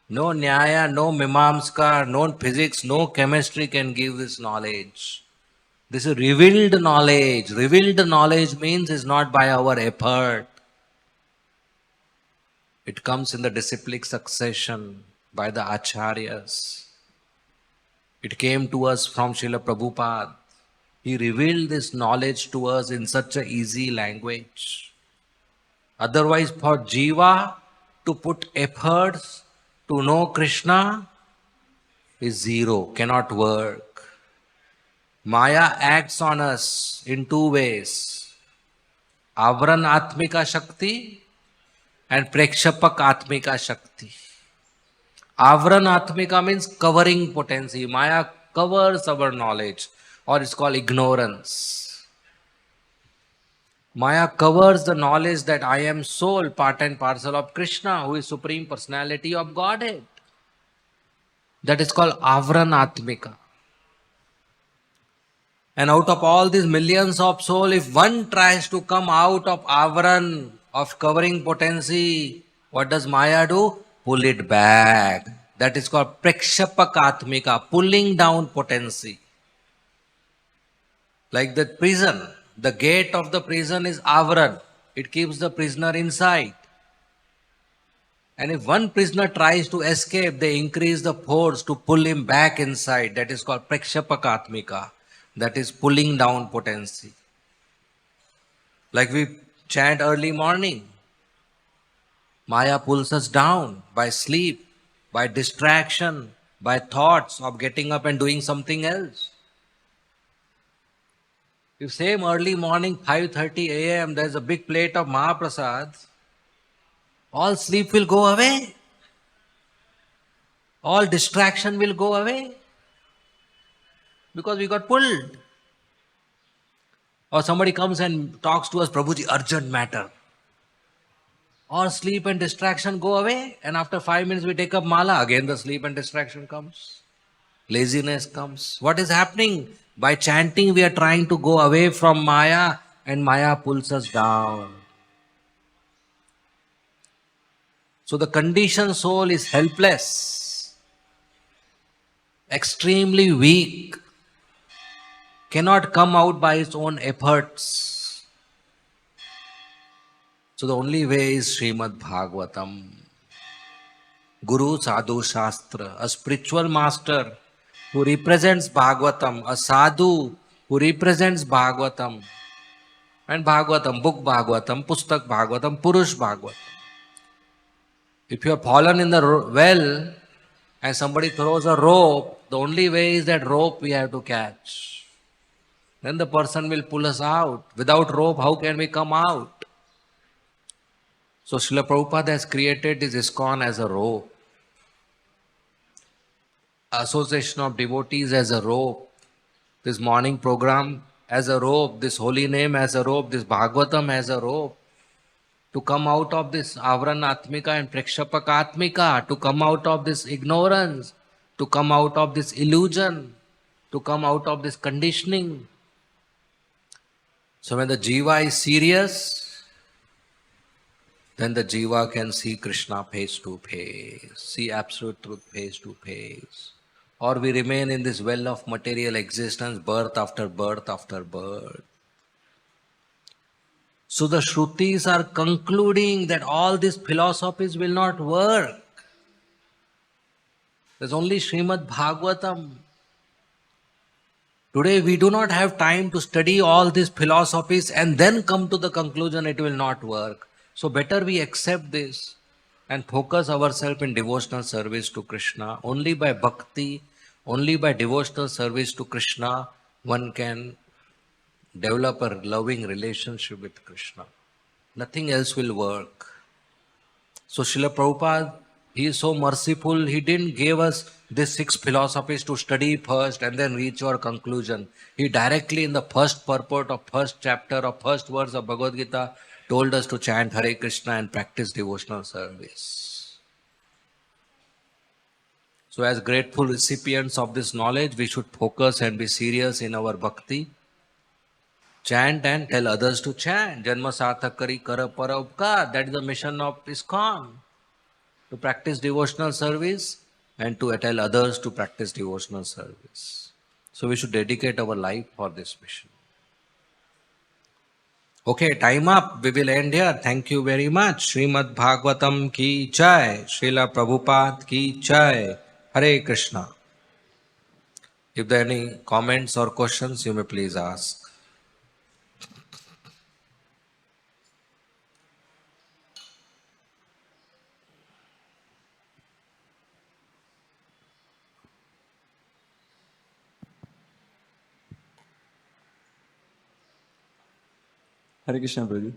No Nyaya, no Mimamska, no physics, no chemistry can give this knowledge. This is revealed knowledge. Revealed knowledge means it's not by our effort. It comes in the disciplic succession by the acharyas. It came to us from Srila Prabhupada. He revealed this knowledge to us in such a easy language. Otherwise, for Jiva to put efforts to know Krishna is zero, cannot work. Maya acts on us in two ways. Avran Atmika Shakti and Prekshapak Atmika Shakti. Avran Atmika means covering potency. Maya covers our knowledge, or it's called ignorance. Maya covers the knowledge that I am soul, part and parcel of Krishna, who is Supreme Personality of Godhead. That is called Avran Atmika. And out of all these millions of souls, if one tries to come out of Avran, of covering potency, what does Maya do? Pull it back. That is called Prekshapakatmika, pulling down potency. Like the prison, the gate of the prison is Avran. It keeps the prisoner inside. And if one prisoner tries to escape, they increase the force to pull him back inside. That is called Prekshapakatmika. That is pulling down potency. Like we chant early morning. Maya pulls us down by sleep, by distraction, by thoughts of getting up and doing something else. If same early morning 5:30 a.m. there is a big plate of Mahaprasad, all sleep will go away. All distraction will go away. Because we got pulled. Or somebody comes and talks to us, Prabhuji, urgent matter. All sleep and distraction go away, and after 5 minutes we take up mala, again the sleep and distraction comes. Laziness comes. What is happening? By chanting we are trying to go away from Maya, and Maya pulls us down. So the conditioned soul is helpless, extremely weak, cannot come out by its own efforts. So the only way is Srimad Bhagavatam. Guru Sadhu Shastra, a spiritual master who represents Bhagavatam, a sadhu who represents Bhagavatam. And Bhagavatam, book Bhagavatam, Pustak Bhagavatam, Purush Bhagavatam. If you have fallen in the well and somebody throws a rope, the only way is that rope we have to catch. Then the person will pull us out. Without rope, how can we come out? So Srila Prabhupada has created this ISKCON as a rope. Association of Devotees as a rope. This morning program as a rope. This holy name as a rope. This Bhagavatam as a rope. To come out of this Avran Atmika and Prekshapaka Atmika. To come out of this ignorance. To come out of this illusion. To come out of this conditioning. So when the Jiva is serious, then the Jiva can see Krishna face to face, see absolute truth face to face. Or we remain in this well of material existence, birth after birth after birth. So the Shrutis are concluding that all these philosophies will not work. There's only Srimad Bhagavatam. Today we do not have time to study all these philosophies and then come to the conclusion it will not work. So better we accept this and focus ourselves in devotional service to Krishna. Only by bhakti, only by devotional service to Krishna, one can develop a loving relationship with Krishna. Nothing else will work. So Srila Prabhupada, he is so merciful, he didn't give us these 6 philosophies to study first and then reach our conclusion. He directly in the first purport of first chapter of first verse of Bhagavad-gita told us to chant Hare Krishna and practice devotional service. So as grateful recipients of this knowledge, we should focus and be serious in our bhakti. Chant and tell others to chant. Janma Sarthakari Kara Para Upkar. That is the mission of ISKCON. To practice devotional service and to tell others to practice devotional service. So we should dedicate our life for this mission. Okay, time up. We will end here. Thank you very much. Srimad Bhagavatam ki jai. Srila Prabhupada ki jai. Hare Krishna. If there are any comments or questions, you may please ask. Hare Krishna, Prabhu.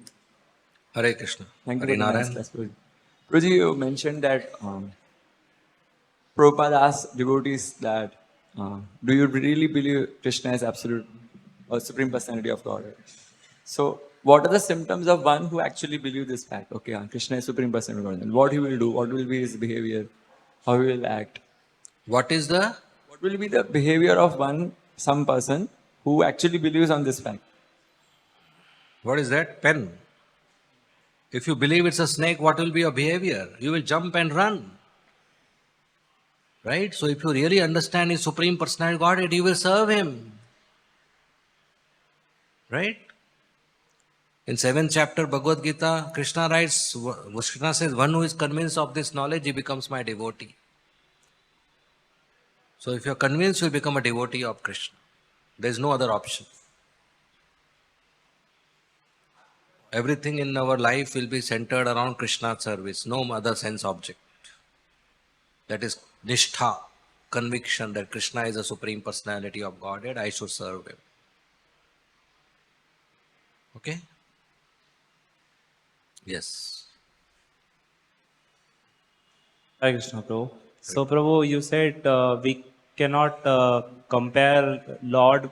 Hare Krishna. Thank you Hare for the nice Narayan. class, Prabhu. Prabhuji, you mentioned that Prabhupada asked devotees that, do you really believe Krishna is absolute or supreme personality of God? So, what are the symptoms of one who actually believes this fact? Okay, Krishna is supreme personality of God. What he will do? What will be his behavior? How he will act? What is the? What will be the behavior of some person who actually believes on this fact? What is that? Pen. If you believe it's a snake, what will be your behavior? You will jump and run. Right? So if you really understand his supreme personality Godhead, you will serve him. Right? In 7th chapter Bhagavad-gita, Krishna writes, Krishna says, one who is convinced of this knowledge, he becomes my devotee. So if you are convinced, you become a devotee of Krishna. There is no other option. Everything in our life will be centered around Krishna's service, no other sense object. That is nishtha, conviction that Krishna is the supreme personality of Godhead, I should serve him. Okay? Yes. Hare Krishna, Prabhu. So, Prabhu, you said we cannot compare Lord,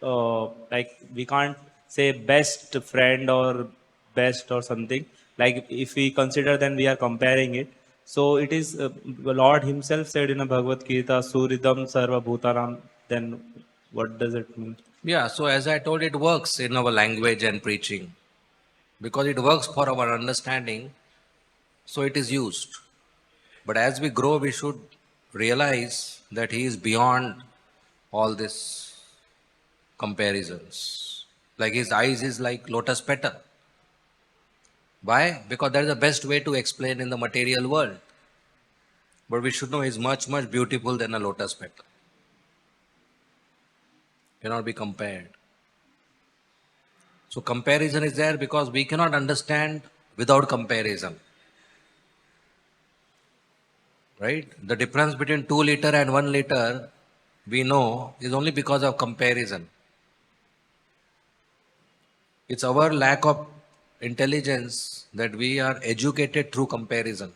like we can't say best friend or best or something. Like if we consider, then we are comparing it. So it is Lord Himself said in a Bhagavad-gita, Suridam Sarva Bhutanam. Then what does it mean? Yeah, so as I told, it works in our language and preaching. Because it works for our understanding, so it is used. But as we grow, we should realize that he is beyond all these comparisons. Like his eyes is like lotus petal. Why? Because that is the best way to explain in the material world. But we should know he is much, much beautiful than a lotus petal. Cannot be compared. So comparison is there because we cannot understand without comparison. Right? The difference between 2 liter and 1 liter, we know, is only because of comparison. It's our lack of intelligence that we are educated through comparison.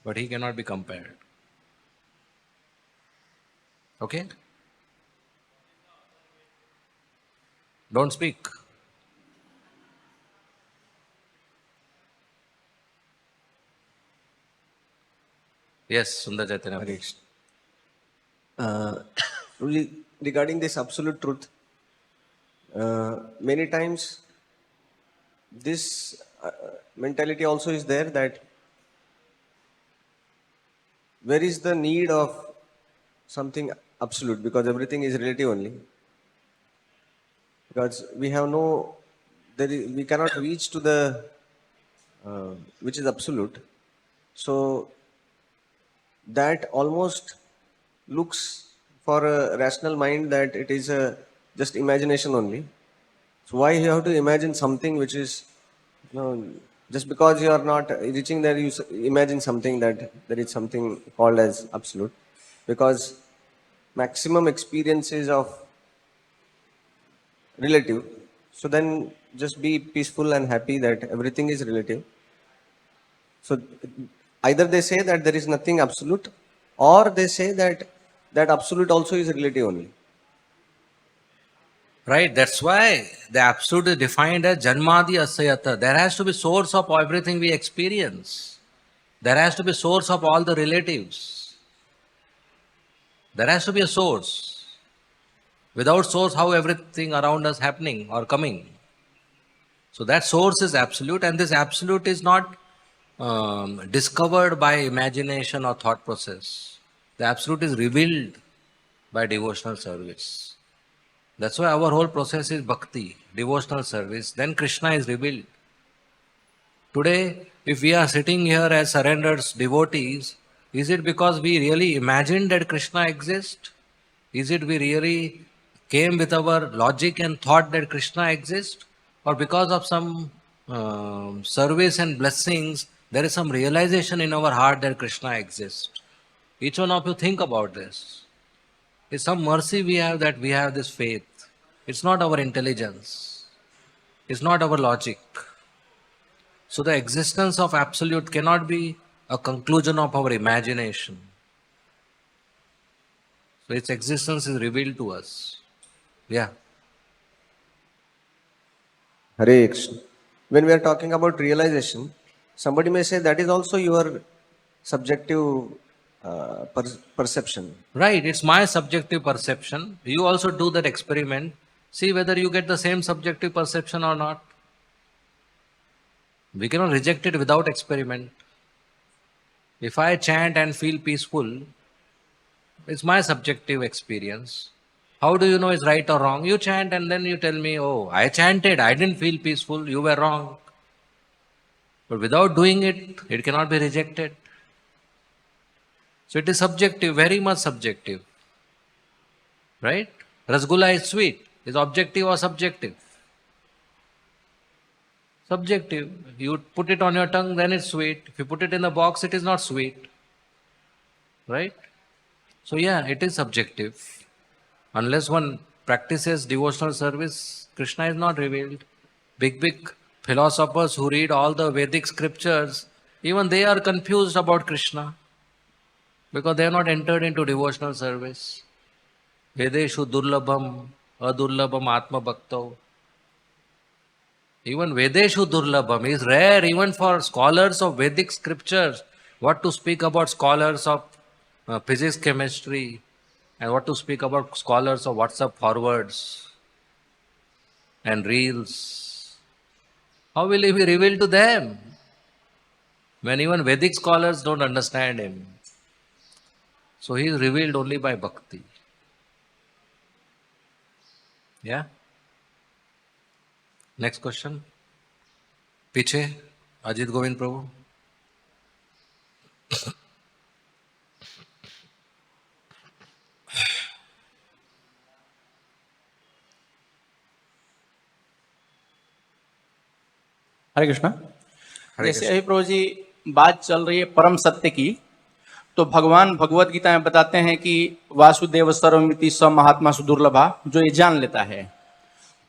But he cannot be compared. Okay? Don't speak. Yes, Sundar Chaitanya. Hare Krishna. Regarding this absolute truth, many times this mentality also is there that where is the need of something absolute, because everything is relative only. Because we have no, we cannot reach to the which is absolute. So that almost looks for a rational mind that it is just imagination only. So why you have to imagine something which is, just because you are not reaching there, you imagine something that there is something called as absolute. Because maximum experiences of relative. So then just be peaceful and happy that everything is relative. So either they say that there is nothing absolute, or they say that that absolute also is relative only. Right, that's why the absolute is defined as Janmadi Asayata. There has to be source of everything we experience. There has to be source of all the relatives. There has to be a source. Without source, how everything around us happening or coming? So that source is absolute, and this absolute is not discovered by imagination or thought process. The absolute is revealed by devotional service. That's why our whole process is bhakti, devotional service. Then Krishna is revealed. Today, if we are sitting here as surrendered devotees, is it because we really imagined that Krishna exists? Is it we really came with our logic and thought that Krishna exists? Or because of some service and blessings, there is some realization in our heart that Krishna exists? Each one of you think about this. It's some mercy we have that we have this faith. It's not our intelligence. It's not our logic. So the existence of Absolute cannot be a conclusion of our imagination. So its existence is revealed to us. Yeah. Hare Krishna. When we are talking about realization, somebody may say that is also your subjective perception. Right, it's my subjective perception. You also do that experiment. See whether you get the same subjective perception or not. We cannot reject it without experiment. If I chant and feel peaceful, it's my subjective experience. How do you know it's right or wrong? You chant and then you tell me, oh, I chanted, I didn't feel peaceful, you were wrong. But without doing it, it cannot be rejected. So it is subjective, very much subjective. Right? Rasgulla is sweet. Is objective or subjective? Subjective. You put it on your tongue, then it's sweet. If you put it in the box, it is not sweet. Right? So yeah, it is subjective. Unless one practices devotional service, Krishna is not revealed. Big philosophers who read all the Vedic scriptures, even they are confused about Krishna because they have not entered into devotional service. Vedeshu durlabham, adurlabham atma bhakto. Even Vedeshu durlabham is rare even for scholars of Vedic scriptures. What to speak about scholars of physics, chemistry, and what to speak about scholars of WhatsApp forwards and reels. How will he be revealed to them when even Vedic scholars don't understand him? So he is revealed only by bhakti. Yeah? Next question. पीछे अजित गोविंद प्रभु. हरे कृष्णा। हरे जैसे अभी प्रभु जी बात चल रही है परम सत्य की, तो भगवान भगवत गीता में बताते हैं कि वासुदेव सर्वमिति स महात्मा सुदुर्लभा, जो ये जान लेता है।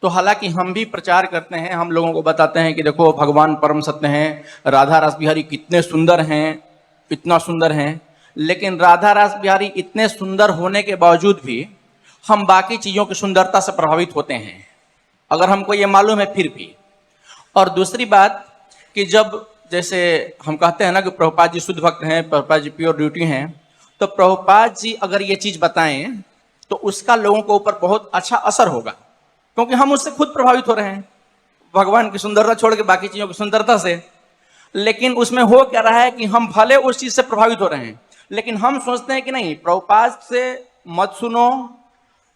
तो हालांकि हम भी प्रचार करते हैं, हम लोगों को बताते हैं कि देखो भगवान परम सत्य हैं, राधा रास बिहारी कितने सुंदर हैं, इतना सुंदर हैं, लेकिन राधा रास बिहारी इतने सुंदर होने के बावजूद भी हम बाकी चीज़ों की सुंदरता से प्रभावित होते हैं, अगर हमको ये मालूम है फिर भी। और दूसरी बात कि जब जैसे हम कहते हैं ना कि प्रभुपाद जी शुद्ध भक्त हैं, प्रभुपाद जी प्योर ड्यूटी हैं, तो प्रभुपाद जी अगर ये चीज़ बताएं तो उसका लोगों के ऊपर बहुत अच्छा असर होगा, क्योंकि हम उससे खुद प्रभावित हो रहे हैं, भगवान की सुंदरता छोड़ के बाकी चीज़ों की सुंदरता से। लेकिन उसमें हो क्या रहा है कि हम भले उस चीज़ से प्रभावित हो रहे हैं, लेकिन हम सोचते हैं कि नहीं, प्रभुपाद से मत सुनो,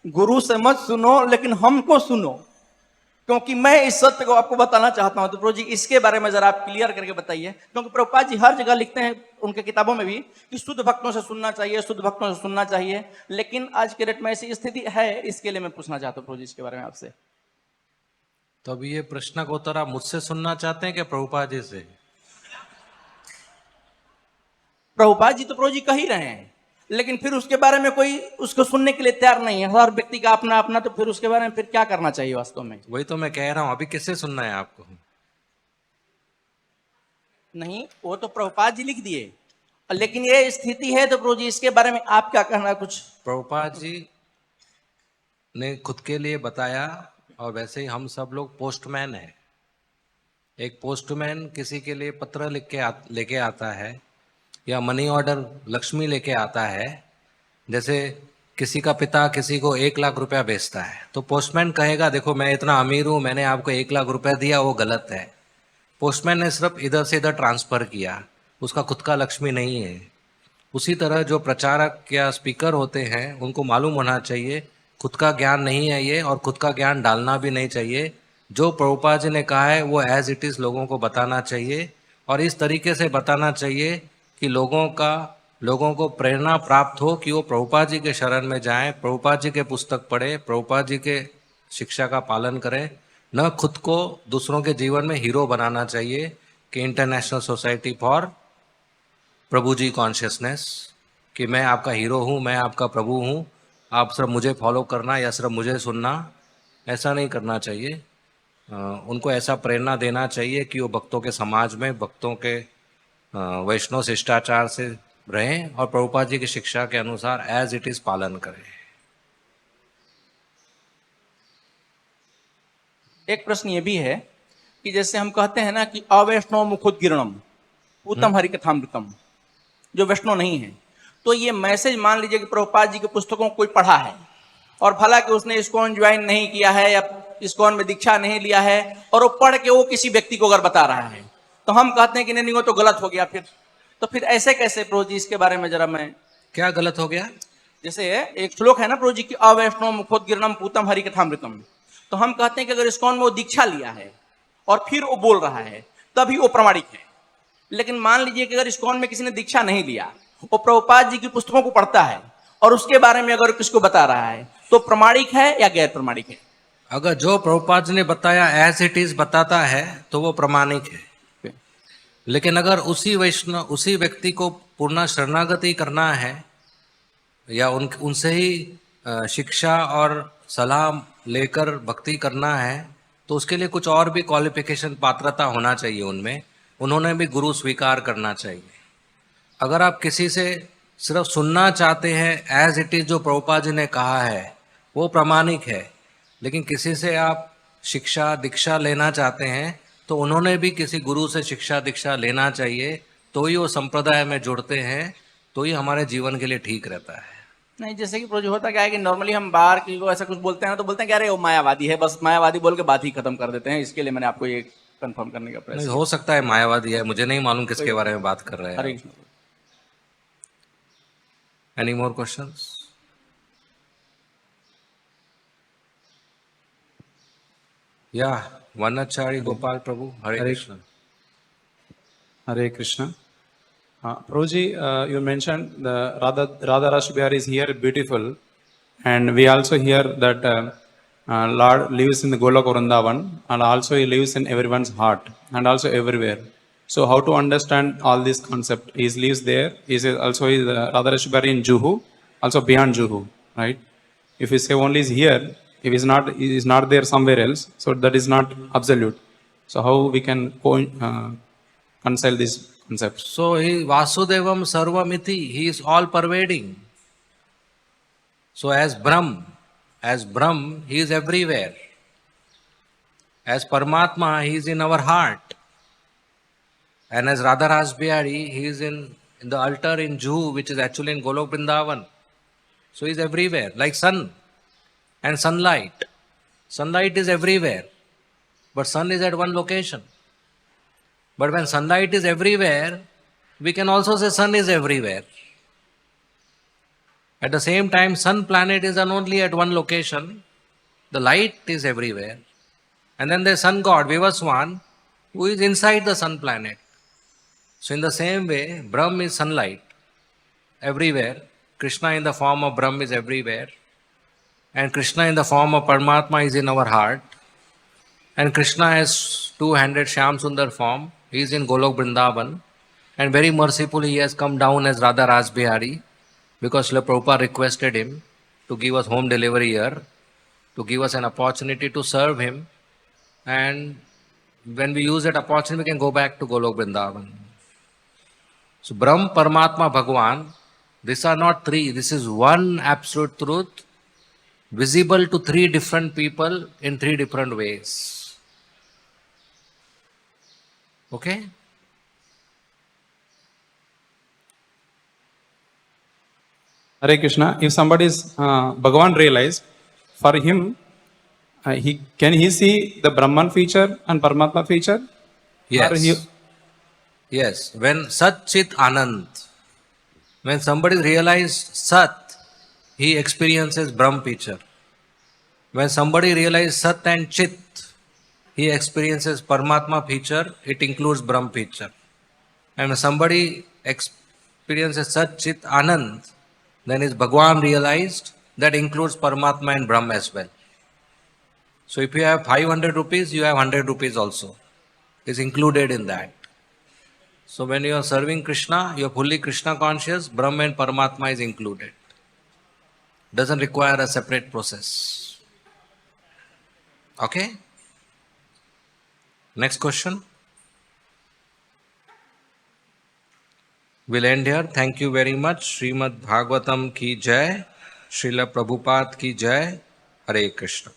गुरु से मत सुनो, लेकिन हमको सुनो, क्योंकि मैं इस सत्य को आपको बताना चाहता हूं। तो प्रभु जी इसके बारे में जरा आप क्लियर करके बताइए, क्योंकि प्रभुपाद जी हर जगह लिखते हैं उनके किताबों में भी कि शुद्ध भक्तों से सुनना चाहिए, शुद्ध भक्तों से सुनना चाहिए, लेकिन आज के डेट में ऐसी स्थिति है। इसके लिए मैं पूछना चाहता हूं प्रभु जी इसके बारे में आपसे। तो अभी ये प्रश्न का उत्तर आप मुझसे सुनना चाहते हैं क्या प्रभुपाद जी से? प्रभुपाद जी तो प्रभु जी कह ही रहे हैं, लेकिन फिर उसके बारे में कोई उसको सुनने के लिए तैयार नहीं है, हर व्यक्ति का अपना अपना। तो फिर उसके बारे में फिर क्या करना चाहिए वास्तव में? वही तो मैं कह रहा हूं, अभी किससे सुनना है आपको? नहीं, वो तो प्रभुपाद जी लिख दिए, लेकिन ये स्थिति है, तो प्रभु जी इसके बारे में आप क्या कहना? कुछ प्रभुपाद जी ने खुद के लिए बताया, और वैसे ही हम सब लोग पोस्टमैन हैं। एक पोस्टमैन किसी के लिए पत्र लेके आता है, या मनी ऑर्डर लक्ष्मी लेके आता है। जैसे किसी का पिता किसी को 1 लाख रुपया भेजता है, तो पोस्टमैन कहेगा देखो मैं इतना अमीर हूँ, मैंने आपको 1 लाख रुपया दिया, वो गलत है। पोस्टमैन ने सिर्फ इधर से इधर ट्रांसफ़र किया, उसका खुद का लक्ष्मी नहीं है। उसी तरह जो प्रचारक या स्पीकर होते हैं, उनको मालूम होना चाहिए खुद का ज्ञान नहीं है ये, और खुद का ज्ञान डालना भी नहीं चाहिए। जो प्रभुपाद जी ने कहा है वो एज इट इज़ लोगों को बताना चाहिए, और इस तरीके से बताना चाहिए कि लोगों को प्रेरणा प्राप्त हो कि वो प्रभुपाद जी के शरण में जाएं, प्रभुपाद जी के पुस्तक पढ़े, प्रभुपाद जी के शिक्षा का पालन करें। न खुद को दूसरों के जीवन में हीरो बनाना चाहिए कि international society for Prabhu ji consciousness, कि मैं आपका हीरो हूँ, मैं आपका प्रभु हूँ, आप सिर्फ मुझे फॉलो करना या सिर्फ मुझे सुनना, ऐसा नहीं करना चाहिए। उनको ऐसा प्रेरणा देना चाहिए कि वो भक्तों के समाज में, भक्तों के वैष्णव शिष्टाचार से रहें और प्रभुपाद जी की शिक्षा के अनुसार एज इट इज पालन करें। एक प्रश्न ये भी है कि जैसे हम कहते हैं ना कि अवैष्णव मुखोद्गीर्णम पूतम हरिकथामृतम, जो वैष्णव नहीं है, तो ये मैसेज मान लीजिए कि प्रभुपाद जी के पुस्तकों को कोई पढ़ा है और भला कि उसने इस्कॉन ज्वाइन नहीं किया है या इस्कॉन में दीक्षा नहीं लिया है, और वो पढ़ के वो किसी व्यक्ति को अगर बता रहा है, तो हम कहते हैं कि नहीं वो तो गलत हो गया। तो फिर ऐसे कैसे प्रभु जी, इसके बारे में जरा मैं, क्या गलत हो गया? जैसे एक श्लोक है ना प्रभु जी की, अवैष्णव मुखोद्गीर्णम पूतम हरिकथामृतम, तो हम कहते हैं कि अगर इस्कॉन में वो दीक्षा लिया है और फिर वो बोल रहा है तभी वो प्रमाणिक है। लेकिन मान लीजिए कि अगर इस्कॉन में किसी ने दीक्षा नहीं लिया, वो प्रभुपाद जी की पुस्तकों को पढ़ता है और उसके बारे में अगर किसको बता रहा है, तो प्रमाणिक है या गैर प्रमाणिक है? अगर जो प्रभुपाद जी ने बताया एज इट इज बताता है तो वो प्रमाणिक है। लेकिन अगर उसी व्यक्ति को पूर्ण शरणागति करना है या उनसे ही शिक्षा और सलाह लेकर भक्ति करना है, तो उसके लिए कुछ और भी क्वालिफिकेशन, पात्रता होना चाहिए उनमें। उन्होंने भी गुरु स्वीकार करना चाहिए। अगर आप किसी से सिर्फ सुनना चाहते हैं एज इट इज जो प्रभुपाद जी ने कहा है, वो प्रमाणिक है। लेकिन किसी से आप शिक्षा दीक्षा लेना चाहते हैं तो उन्होंने भी किसी गुरु से शिक्षा दीक्षा लेना चाहिए, तो ही वो संप्रदाय में जुड़ते हैं, तो ही हमारे जीवन के लिए ठीक रहता है। नहीं, जैसे कि प्रभु जी होता क्या है कि नॉर्मली हम बाहर किसी को ऐसा कुछ बोलते हैं ना, तो बोलते हैं कि अरे वो मायावादी है, बस मायावादी बोल के बात ही खत्म कर देते हैं। इसके लिए मैंने आपको ये कंफर्म करने का प्रयास नहीं, किया। हो सकता है मायावादी है, मुझे नहीं मालूम किसके बारे में बात कर रहे हरे हैं। कृष्ण। Any more questions? या वनचारी गोपाल प्रभु, हरे Krishna. Hare Krishna. Prabhuji, you mentioned the Radharasbihari is here beautiful, and we also hear that Lord lives in the Golok Vrindavan, and also he lives in everyone's heart and also everywhere. So how to understand all this concept? He lives there. Radharasbihari in Juhu, also beyond Juhu, right? If we say only is here, if he is not there somewhere else, so that is not absolute. So how we can reconcile these concepts? So he Vasudevam Sarvamiti, he is all pervading. So as Brahm, he is everywhere. As Paramatma, he is in our heart. And as Radharasbihari, he is in the altar in Juhu, which is actually in Golok Vrindavan. So he is everywhere, like sun and sunlight. Sunlight is everywhere, but sun is at one location. But when sunlight is everywhere, we can also say sun is everywhere. At the same time, sun planet is only at one location. The light is everywhere. And then there's sun god, Vivaswan, who is inside the sun planet. So in the same way, Brahm is sunlight everywhere. Krishna in the form of Brahm is everywhere. And Krishna in the form of Paramatma is in our heart. And Krishna has two-handed Shyam Sundar form. He is in Golok Vrindavan. And very mercifully he has come down as Radharasbihari, because Srila Prabhupada requested him to give us home delivery here, to give us an opportunity to serve him. And when we use that opportunity, we can go back to Golok Vrindavan. So Brahm, Paramatma, Bhagavan, these are not three. This is one absolute truth, visible to three different people in three different ways. Okay? Hare Krishna. If somebody is Bhagavan realized, for him, can he see the Brahman feature and Paramatma feature? Yes. Yes. When Sat Chit Anand, when somebody realized Sat, he experiences Brahm feature. When somebody realizes Sat and Chit, he experiences Paramatma feature, it includes Brahm feature. And when somebody experiences Sat, Chit, Anand, then is Bhagwan realized, that includes Paramatma and Brahm as well. So if you have 500 rupees, you have 100 rupees also. Is included in that. So when you are serving Krishna, you are fully Krishna conscious, Brahm and Paramatma is included. Doesn't require a separate process. Okay? Next question. We'll end here. Thank you very much. Srimad Bhagavatam ki jai. Srila Prabhupada ki jai. Hare Krishna.